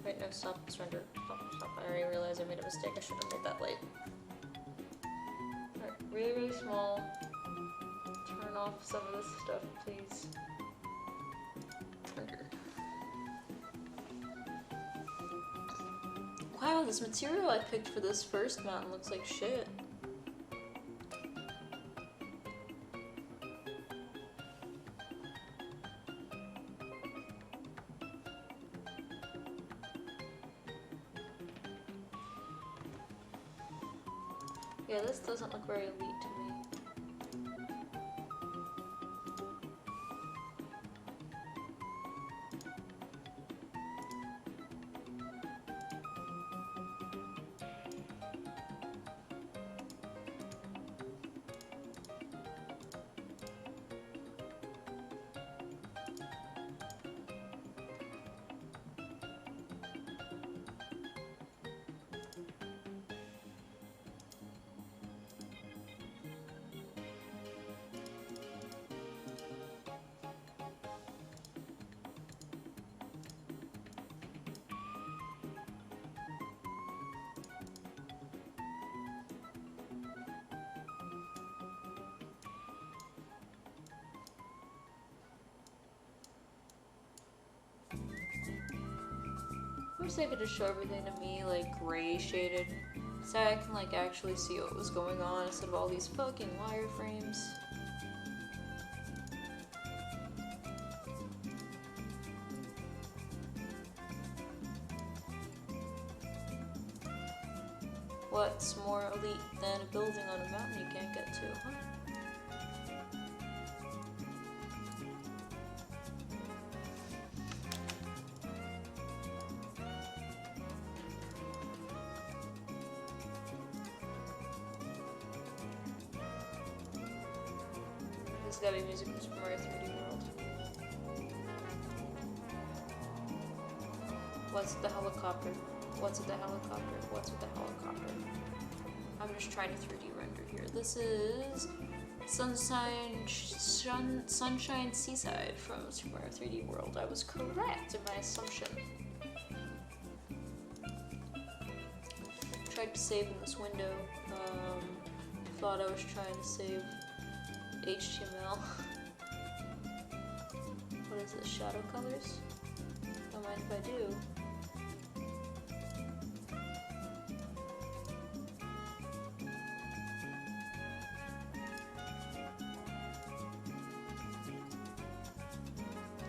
Wait, no, stop, surrender, stop. I already realized I made a mistake. I should have made that light. Alright, really, really small. Turn off some of this stuff, please. Trigger. Wow, this material I picked for this first mountain looks like shit. Yeah, this doesn't look very elite to me. I wish they could just show everything to me like gray shaded, so I can like actually see what was going on instead of all these fucking wireframes. What's more elite than a building on a mountain you can't get to, huh? There's gotta be music from Super Mario 3D World. What's with the helicopter? What's with the helicopter? What's with the helicopter? I'm just trying to 3D render here. This is Sunshine Seaside from Super Mario 3D World. I was correct in my assumption. Tried to save in this window. Thought I was trying to save HTML. What is this? Shadow colors? Don't mind if I do.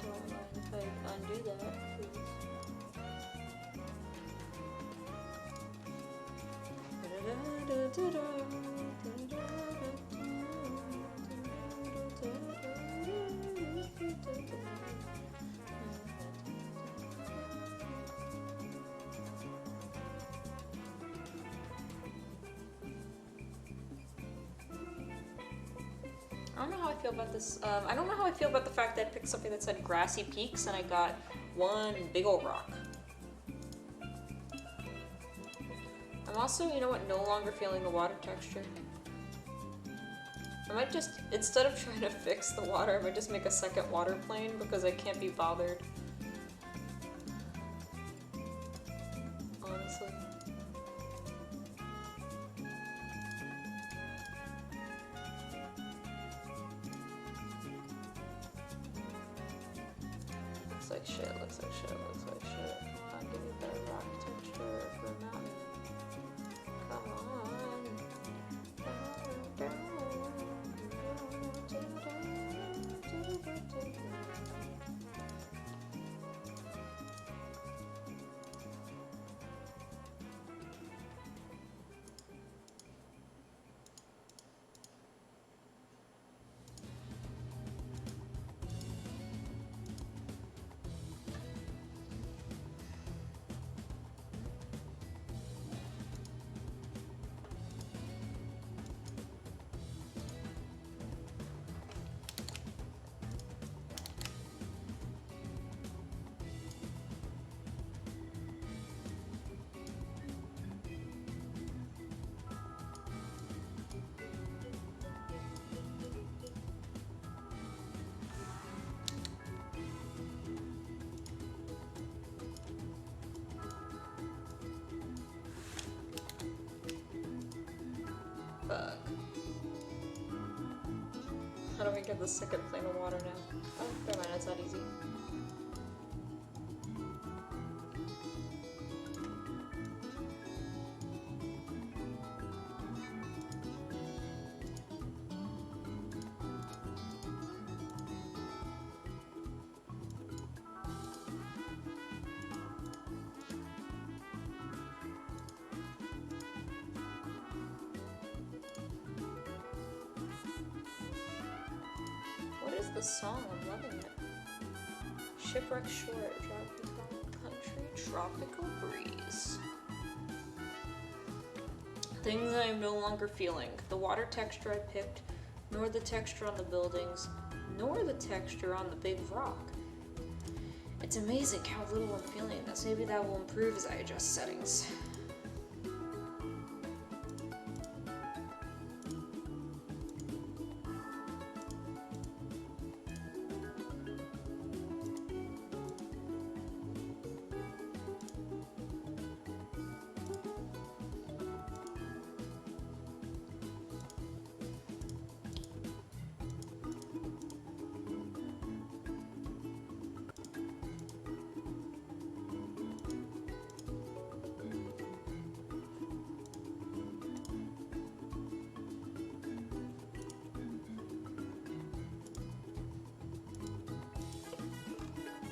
Don't mind if I undo that, please. I don't know how I feel about this. I don't know how I feel about the fact that I picked something that said grassy peaks and I got one big old rock. I'm also, you know what, no longer feeling the water texture. I might just, instead of trying to fix the water, I might just make a second water plane because I can't be bothered. Honestly. Looks like shit, looks like shit, looks like shit. I'll give you better rock texture for a mountain. Come on. Fuck. How do we get the second plane of water now? Oh, never mind, it's not easy. What is the song? I'm loving it. Shipwreck Shore, tropical country, tropical breeze. Things I am no longer feeling. The water texture I picked, nor the texture on the buildings, nor the texture on the big rock. It's amazing how little I'm feeling this. Maybe that will improve as I adjust settings.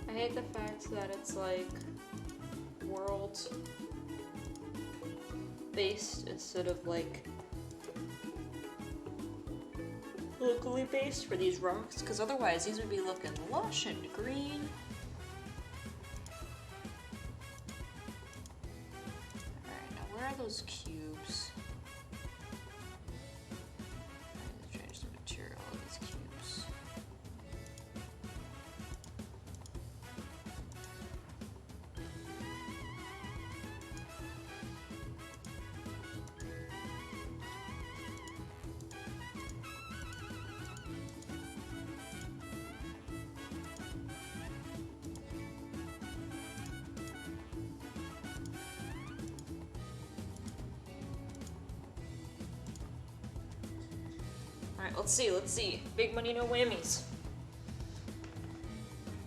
I hate the fact that it's like world based instead of like locally based for these rocks, because otherwise these would be looking lush and green. Alright, now where are those cubes? I need to change the material of these cubes. Alright, let's see. Big money, no whammies.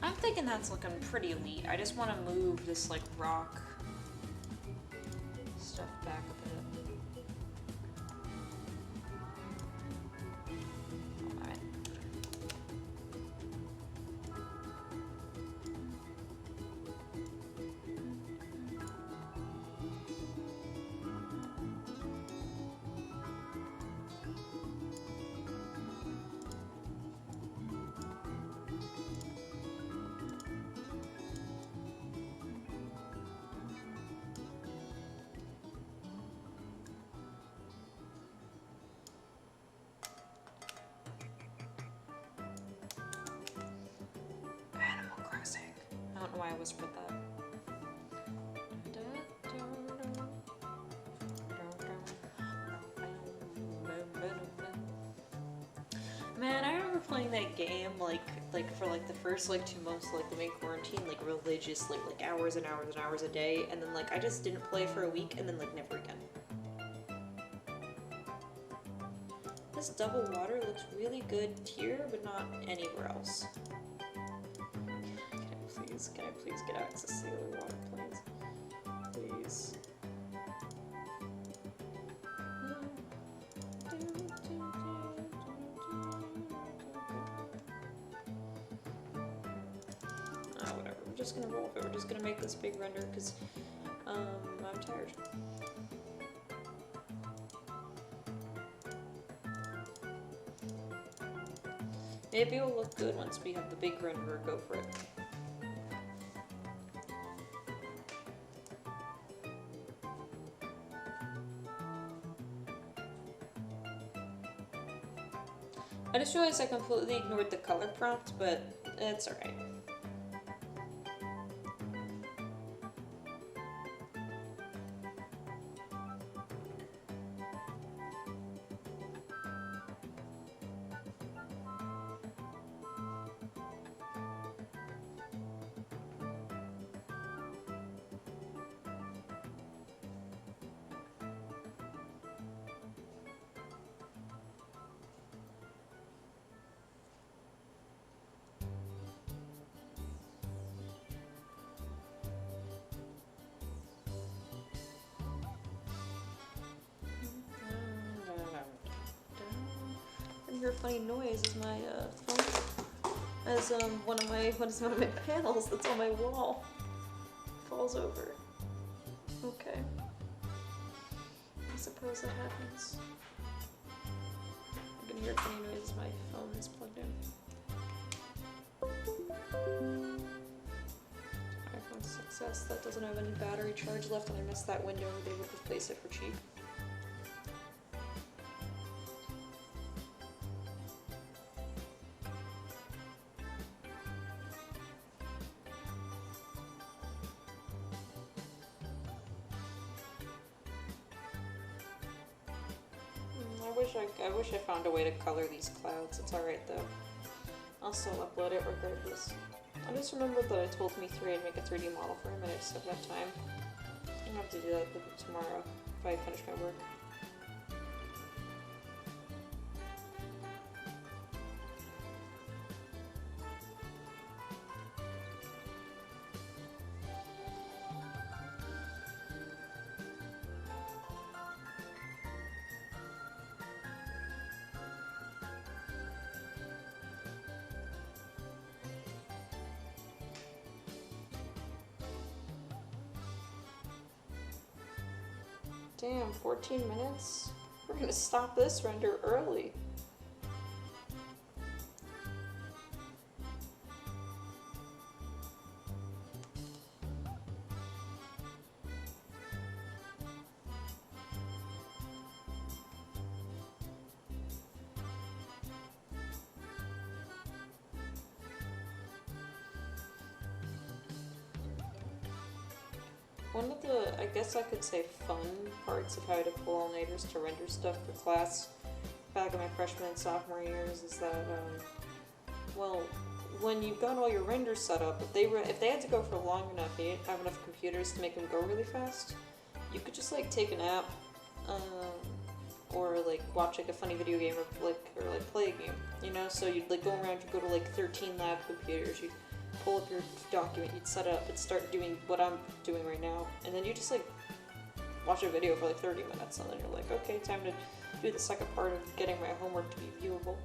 I'm thinking that's looking pretty elite. I just want to move this, like, rock stuff back a bit. Alright. whispered that. Man, I remember playing that game like for like the first like 2 months, like the main quarantine, like religiously, like hours and hours and hours a day, and then like I just didn't play for a week, and then like never again. This double water looks really good here, but not anywhere else. Can I please get access to the other water planes? Please. Whatever. We're just gonna roll with it. We're just gonna make this big render because I'm tired. Maybe it'll look good once we have the big renderer go for it. I just realized I completely ignored the color prompt, but it's alright. Your funny noise is my phone, as one of my panels that's on my wall falls over. Okay, I suppose that happens. You can hear funny noises. My phone is plugged in. iPhone success. That doesn't have any battery charge left, and I missed that window where they would replace it for cheap. I wish I found a way to color these clouds. It's alright though. I'll still upload it regardless. I just remembered that I told Me3 I'd make a 3D model for him, and I just haven't had time. I'm gonna have to do that tomorrow if I finish my work. Damn, 14 minutes? We're gonna stop this render early. One of the, I guess I could say, fun parts of having to pull all-nighters to render stuff for class back in my freshman and sophomore years is that, well, when you've got all your renders set up, if they had to go for long enough, you didn't have enough computers to make them go really fast, you could just, like, take a nap, or, like, watch, like, a funny video game, or play a game, you know? So you'd, like, go around, you'd go to, like, 13 lab computers, you'd pull up your document, you'd set it up, and start doing what I'm doing right now, and then you just like watch a video for like 30 minutes, and then you're like, okay, time to do the second part of getting my homework to be viewable.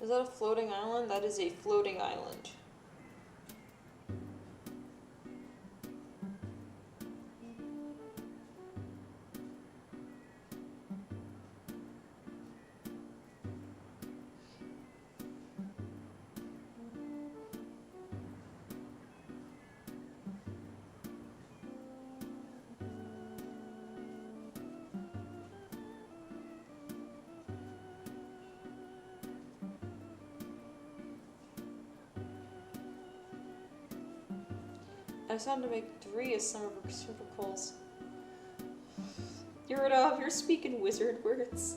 Is that a floating island? That is a floating island. I just wanted to make 3 as some of reciprocals. You're speaking wizard words.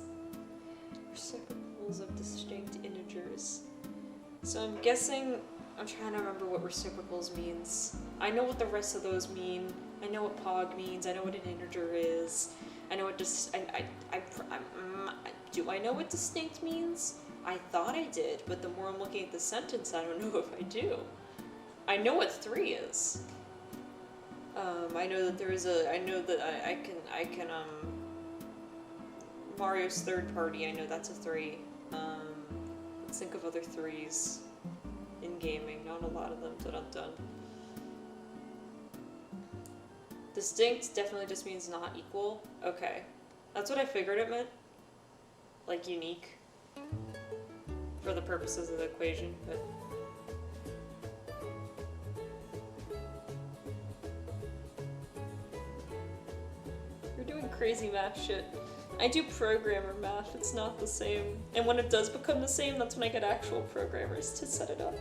Reciprocals of distinct integers. So I'm guessing, I'm trying to remember what reciprocals means. I know what the rest of those mean. I know what pog means. I know what an integer is. I know what do I know what distinct means? I thought I did, but the more I'm looking at the sentence, I don't know if I do. I know what 3 is. I know that there is I know that I can, Mario's third party, I know that's a 3. Let's think of other 3s in gaming, not a lot of them that I've done. Distinct definitely just means not equal. Okay. That's what I figured it meant. Like unique. For the purposes of the equation, but... You're doing crazy math shit. I do programmer math, it's not the same. And when it does become the same, that's when I get actual programmers to set it up.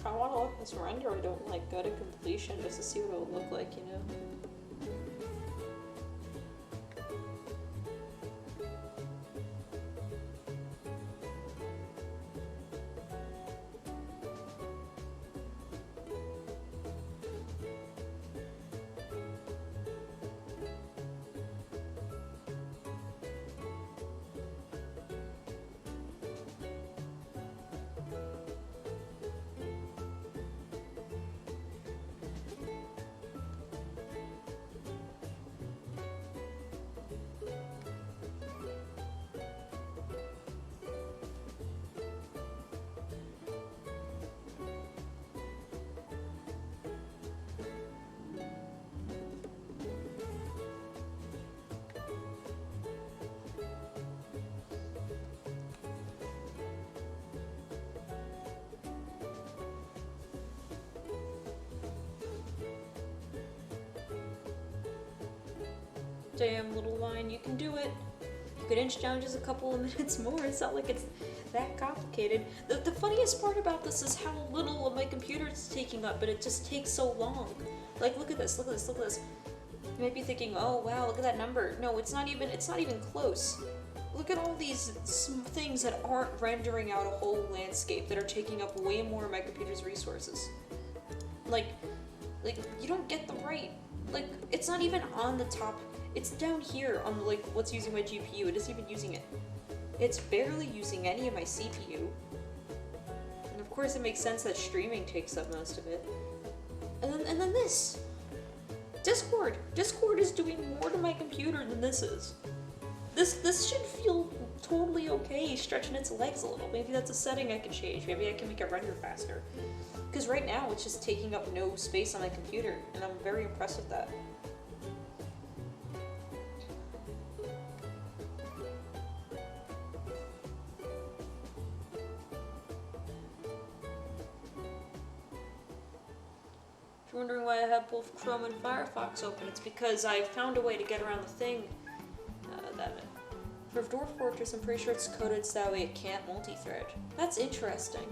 I want to let this render, I don't like go to completion just to see what it would look like, you know? Damn, little line, you can do it. You could inch down just a couple of minutes more. It's not like it's that complicated. The funniest part about this is how little of my computer it's taking up, but it just takes so long. Like, look at this, look at this, look at this. You might be thinking, oh wow, look at that number. No, it's not even close. Look at all these things that aren't rendering out a whole landscape that are taking up way more of my computer's resources. Like, you don't get the right. Like, it's not even on the top. It's down here on, like, what's using my GPU. It isn't even using it. It's barely using any of my CPU. And of course it makes sense that streaming takes up most of it. And then this. Discord. Discord is doing more to my computer than this is. This should feel totally okay, stretching its legs a little. Maybe that's a setting I can change. Maybe I can make it render faster. Because right now it's just taking up no space on my computer, and I'm very impressed with that. If you're wondering why I have both Chrome and Firefox open, it's because I found a way to get around the thing. For Dwarf Fortress, I'm pretty sure it's coded so that way it can't multi-thread. That's interesting.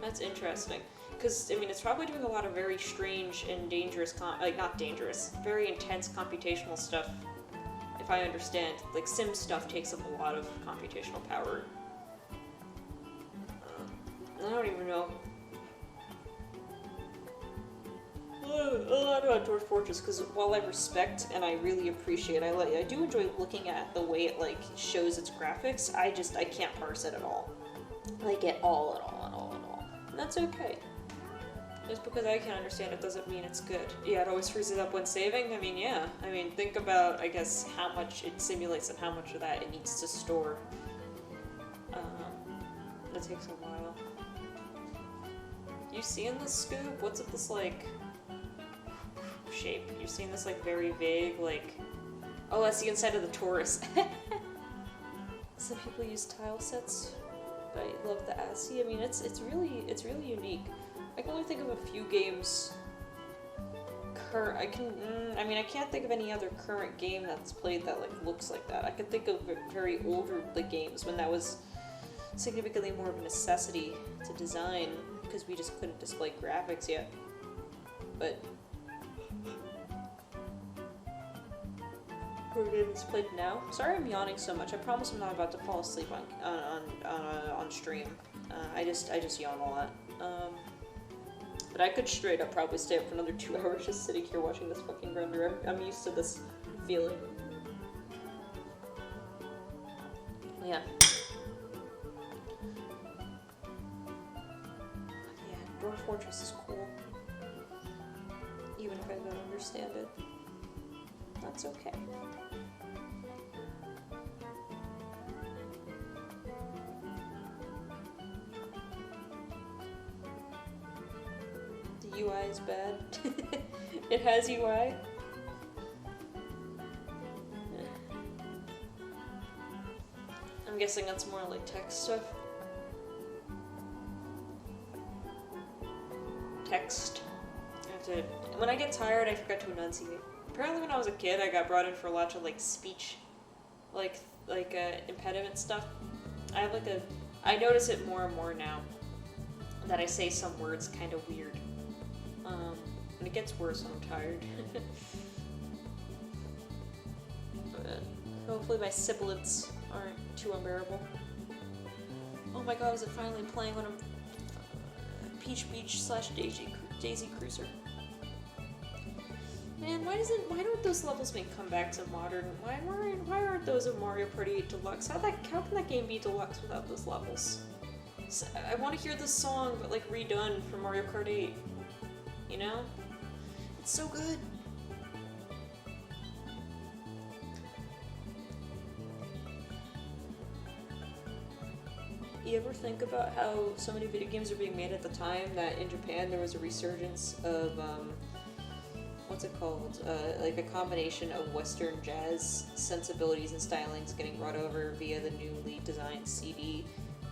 That's interesting. Because, I mean, it's probably doing a lot of very strange and dangerous, not dangerous, very intense computational stuff, if I understand. Like, sim stuff takes up a lot of computational power. I don't even know. a lot about Dwarf Fortress because while I respect and I really appreciate, I do enjoy looking at the way it like shows its graphics. I can't parse it at all, like at all, and that's okay. Just because I can understand it doesn't mean it's good. Yeah, it always freezes up when saving. I mean, yeah. I mean, think about I guess how much it simulates and how much of that it needs to store. That takes a while. You seeing this, Scoop? What's up this, like, shape? You've seen this, like, very vague, like... Oh, that's the inside of the torus. Some people use tile sets. I love the ASCII. I mean, it's really unique. I can only think of a few games... I can't think of any other current game that's played that, like, looks like that. I could think of very older, like, games when that was significantly more of a necessity to design because we just couldn't display graphics yet. But we're getting played now. Sorry I'm yawning so much. I promise I'm not about to fall asleep on stream. I just yawn a lot. But I could straight up probably stay up for another 2 hours just sitting here watching this fucking render. I'm used to this feeling. Yeah. Dwarf Fortress is cool. Even if I don't understand it. That's okay. The UI is bad. It has UI. I'm guessing that's more like text stuff. When I get tired, I forget to enunciate. Apparently when I was a kid, I got brought in for lots of, like, speech, impediment stuff. I notice it more and more now, that I say some words kind of weird. And it gets worse when I'm tired. But hopefully my sibilants aren't too unbearable. Oh my god, is it finally playing when I'm Peach Beach / Daisy Cruiser? Man, why don't those levels make comeback to modern? Why aren't those in Mario Party 8 Deluxe? How can that game be deluxe without those levels? So, I want to hear this song, but like redone for Mario Kart 8. You know? It's so good. You ever think about how so many video games are being made at the time that in Japan there was a resurgence of, what's it called? Like a combination of Western jazz sensibilities and stylings getting brought over via the newly designed CD,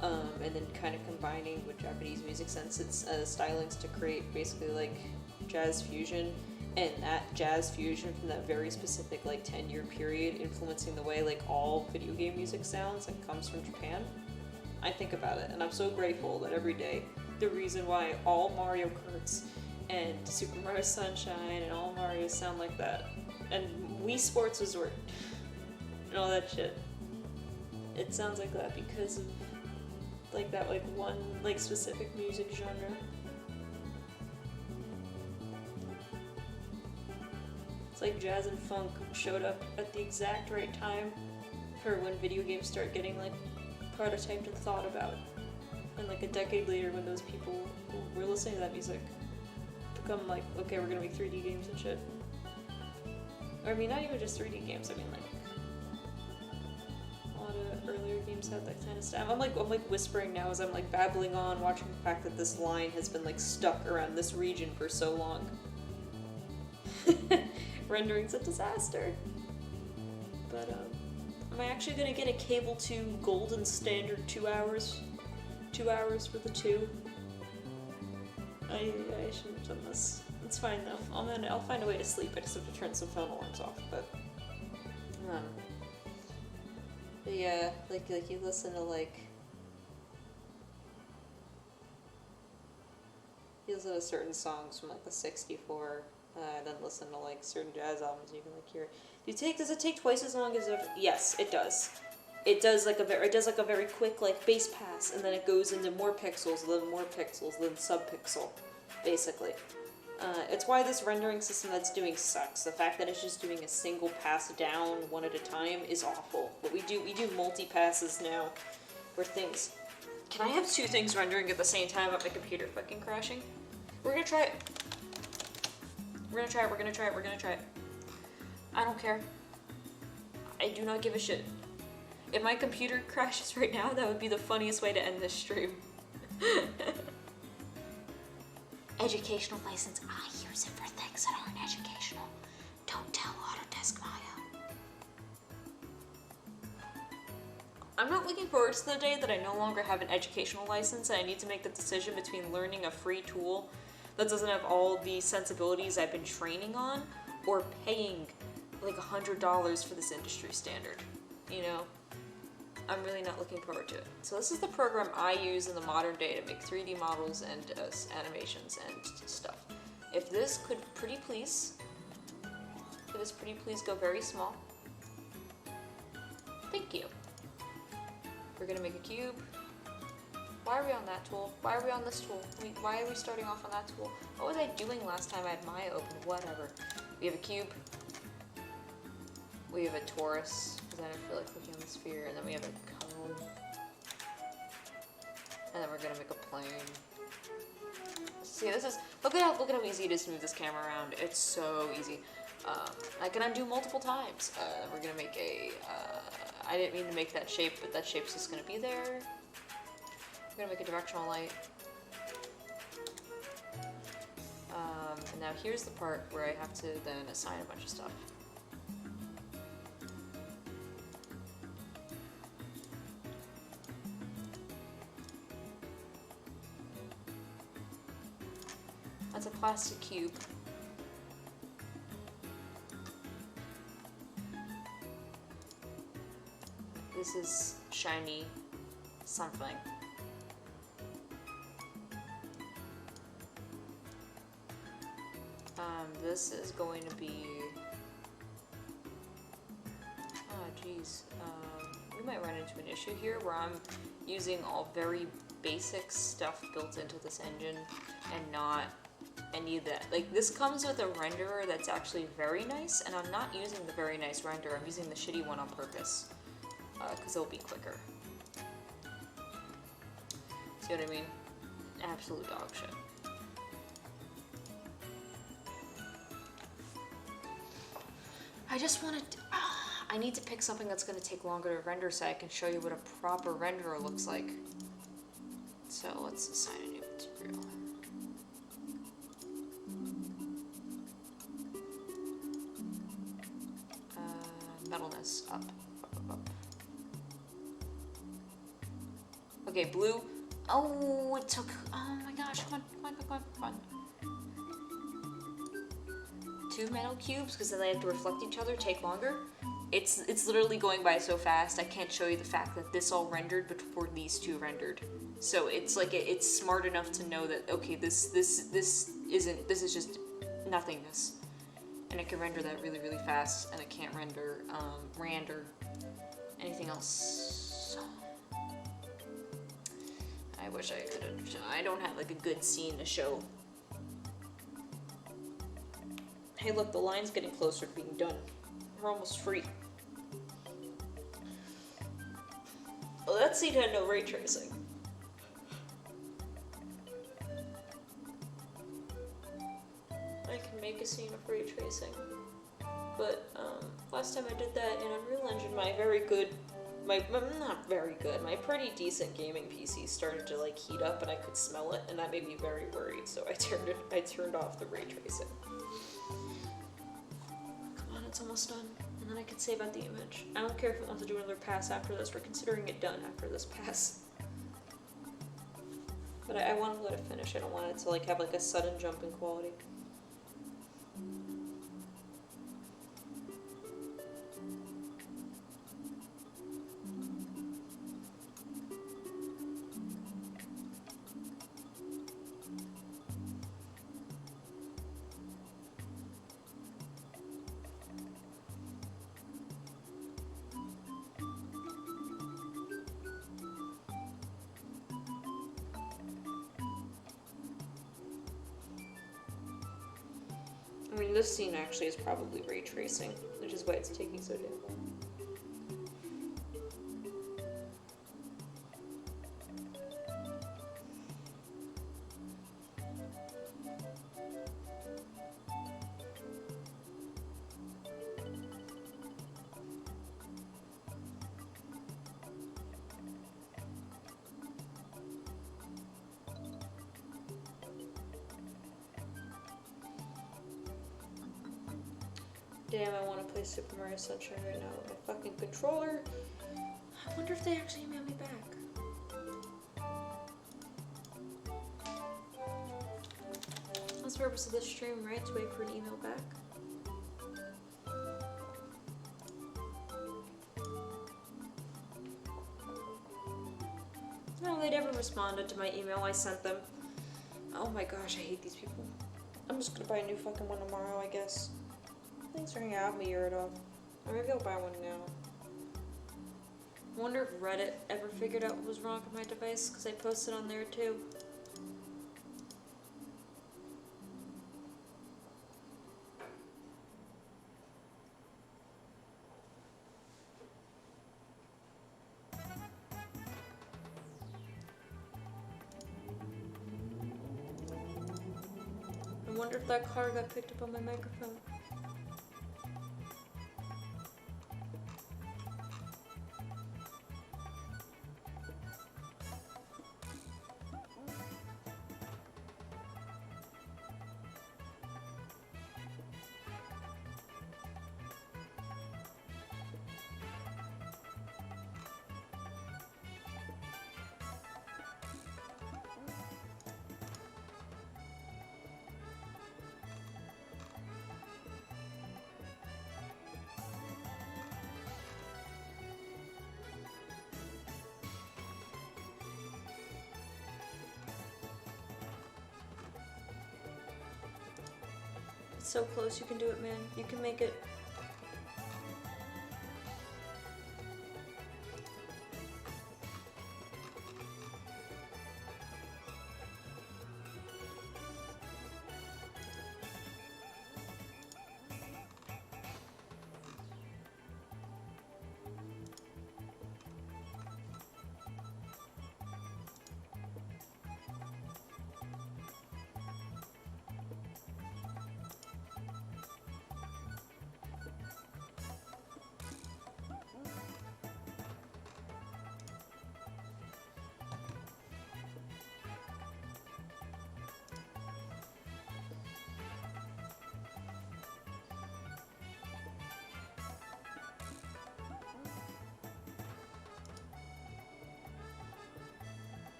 and then kind of combining with Japanese music stylings to create basically like jazz fusion, and that jazz fusion from that very specific like 10-year period influencing the way like all video game music sounds and comes from Japan. I think about it, and I'm so grateful that every day the reason why all Mario Karts and Super Mario Sunshine and all Marios sound like that, and Wii Sports Resort and all that shit, it sounds like that because of like that like one like specific music genre. It's like jazz and funk showed up at the exact right time for when video games start getting like prototyped and thought about, and like a decade later when those people who were listening to that music become like, okay, we're gonna make 3D games and shit. Or I mean, not even just 3D games, I mean like a lot of earlier games had that kind of stuff. I'm like whispering now as I'm like babbling on, watching the fact that this line has been like stuck around this region for so long. Rendering's a disaster. But am I actually gonna get a Cable 2 golden standard 2 hours? 2 hours for the 2? I shouldn't have done this. It's fine though. I'll find a way to sleep. I just have to turn some phone alarms off. But yeah, like you listen to certain songs from like the '64. Then listen to like certain jazz albums, and you can like hear it. Does it take twice as long as Yes, it does. It does like a very quick like bass pass, and then it goes into more pixels, then more pixels, then subpixel, basically. It's why this rendering system that's doing sucks. The fact that it's just doing a single pass down one at a time is awful. But we do multi-passes now for things. Can I have two things rendering at the same time without my computer fucking crashing? We're gonna try it. We're gonna try it, we're gonna try it, we're gonna try it. I don't care. I do not give a shit. If my computer crashes right now, that would be the funniest way to end this stream. Educational license. I use it for things that aren't educational. Don't tell Autodesk Maya. I'm not looking forward to the day that I no longer have an educational license and I need to make the decision between learning a free tool that doesn't have all the sensibilities I've been training on, or paying like $100 for this industry standard, you know? I'm really not looking forward to it. So this is the program I use in the modern day to make 3D models and animations and stuff. If this could pretty please go very small. Thank you. We're gonna make a cube. Why are we on that tool? Why are we on this tool? Why are we starting off on that tool? What was I doing last time I had Maya open? Whatever. We have a cube. We have a torus, because I don't feel like looking on the sphere, and then we have a cone. And then we're gonna make a plane. See, this is, look at how easy it is to move this camera around. It's so easy. I can undo multiple times. We're gonna make a, I didn't mean to make that shape, but that shape's just gonna be there. We're gonna make a directional light. And now here's the part where I have to then assign a bunch of stuff. That's a plastic cube. This is shiny something. This is going to be, oh geez, we might run into an issue here where I'm using all very basic stuff built into this engine and not any of that. Like, this comes with a renderer that's actually very nice, and I'm not using the very nice renderer, I'm using the shitty one on purpose, because it'll be quicker. See what I mean? Absolute dog shit. I just want to, I need to pick something that's going to take longer to render so I can show you what a proper renderer looks like. So let's assign a new material. Metalness, up. Okay, blue. Oh, it took, oh my gosh, come on. 2 metal cubes, because then they have to reflect each other, take longer. It's literally going by so fast, I can't show you the fact that this all rendered before these two rendered. So it's like, it's smart enough to know that, okay, this is just nothingness. And it can render that really, really fast, and it can't render, anything else. I wish I could have, I don't have like a good scene to show. Hey look, the line's getting closer to being done. We're almost free. Well, that scene had no ray tracing. I can make a scene of ray tracing. But, last time I did that in Unreal Engine, my my pretty decent gaming PC started to like heat up and I could smell it, and that made me very worried, so I turned off the ray tracing. It's almost done, and then I can save out the image. I don't care if it wants to do another pass after this. We're considering it done after this pass. But I want to let it finish. I don't want it to like have like a sudden jump in quality. this scene actually is probably ray tracing, which is why it's taking so damn long. Damn, I want to play Super Mario Sunshine right now with my fucking controller. I wonder if they actually email me back. That's the purpose of this stream, right? To wait for an email back. No, they never responded to my email I sent them. Oh my gosh, I hate these people. I'm just gonna buy a new fucking one tomorrow, I guess. Thanks for hanging out with me, Eurodolph. Or maybe I'll buy one now. I wonder if Reddit ever figured out what was wrong with my device, because I posted on there too. I wonder if that car got picked up on my microphone. It's so close, you can do it, man. You can make it.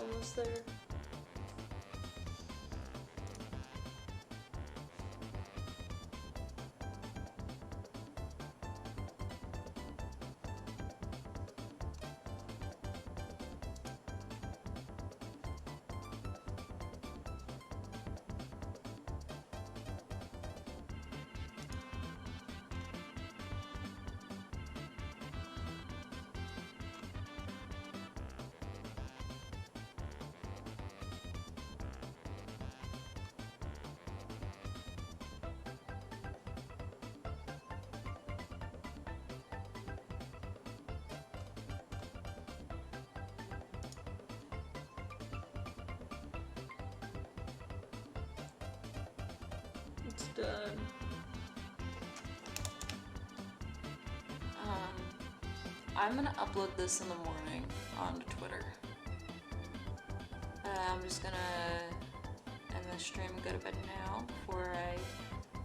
Almost there. It's done. I'm gonna upload this in the morning onto Twitter. I'm just gonna end the stream and go to bed now before I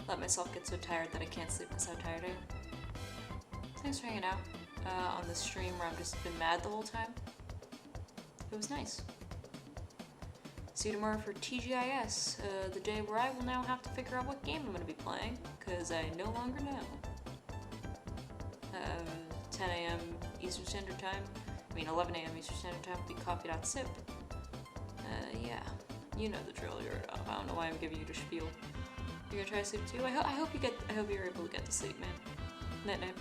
let myself get so tired that I can't sleep because how tired I am. Thanks for hanging out on this stream where I've just been mad the whole time. It was nice. See you tomorrow for TGIS, the day where I will now have to figure out what game I'm going to be playing, because I no longer know. 10 a.m. Eastern Standard Time, 11 a.m. Eastern Standard Time will be coffee.sip. Yeah, you know the drill. I don't know why I'm giving you the spiel. You're gonna try to sleep too? I hope you're able to get to sleep, man. Night night.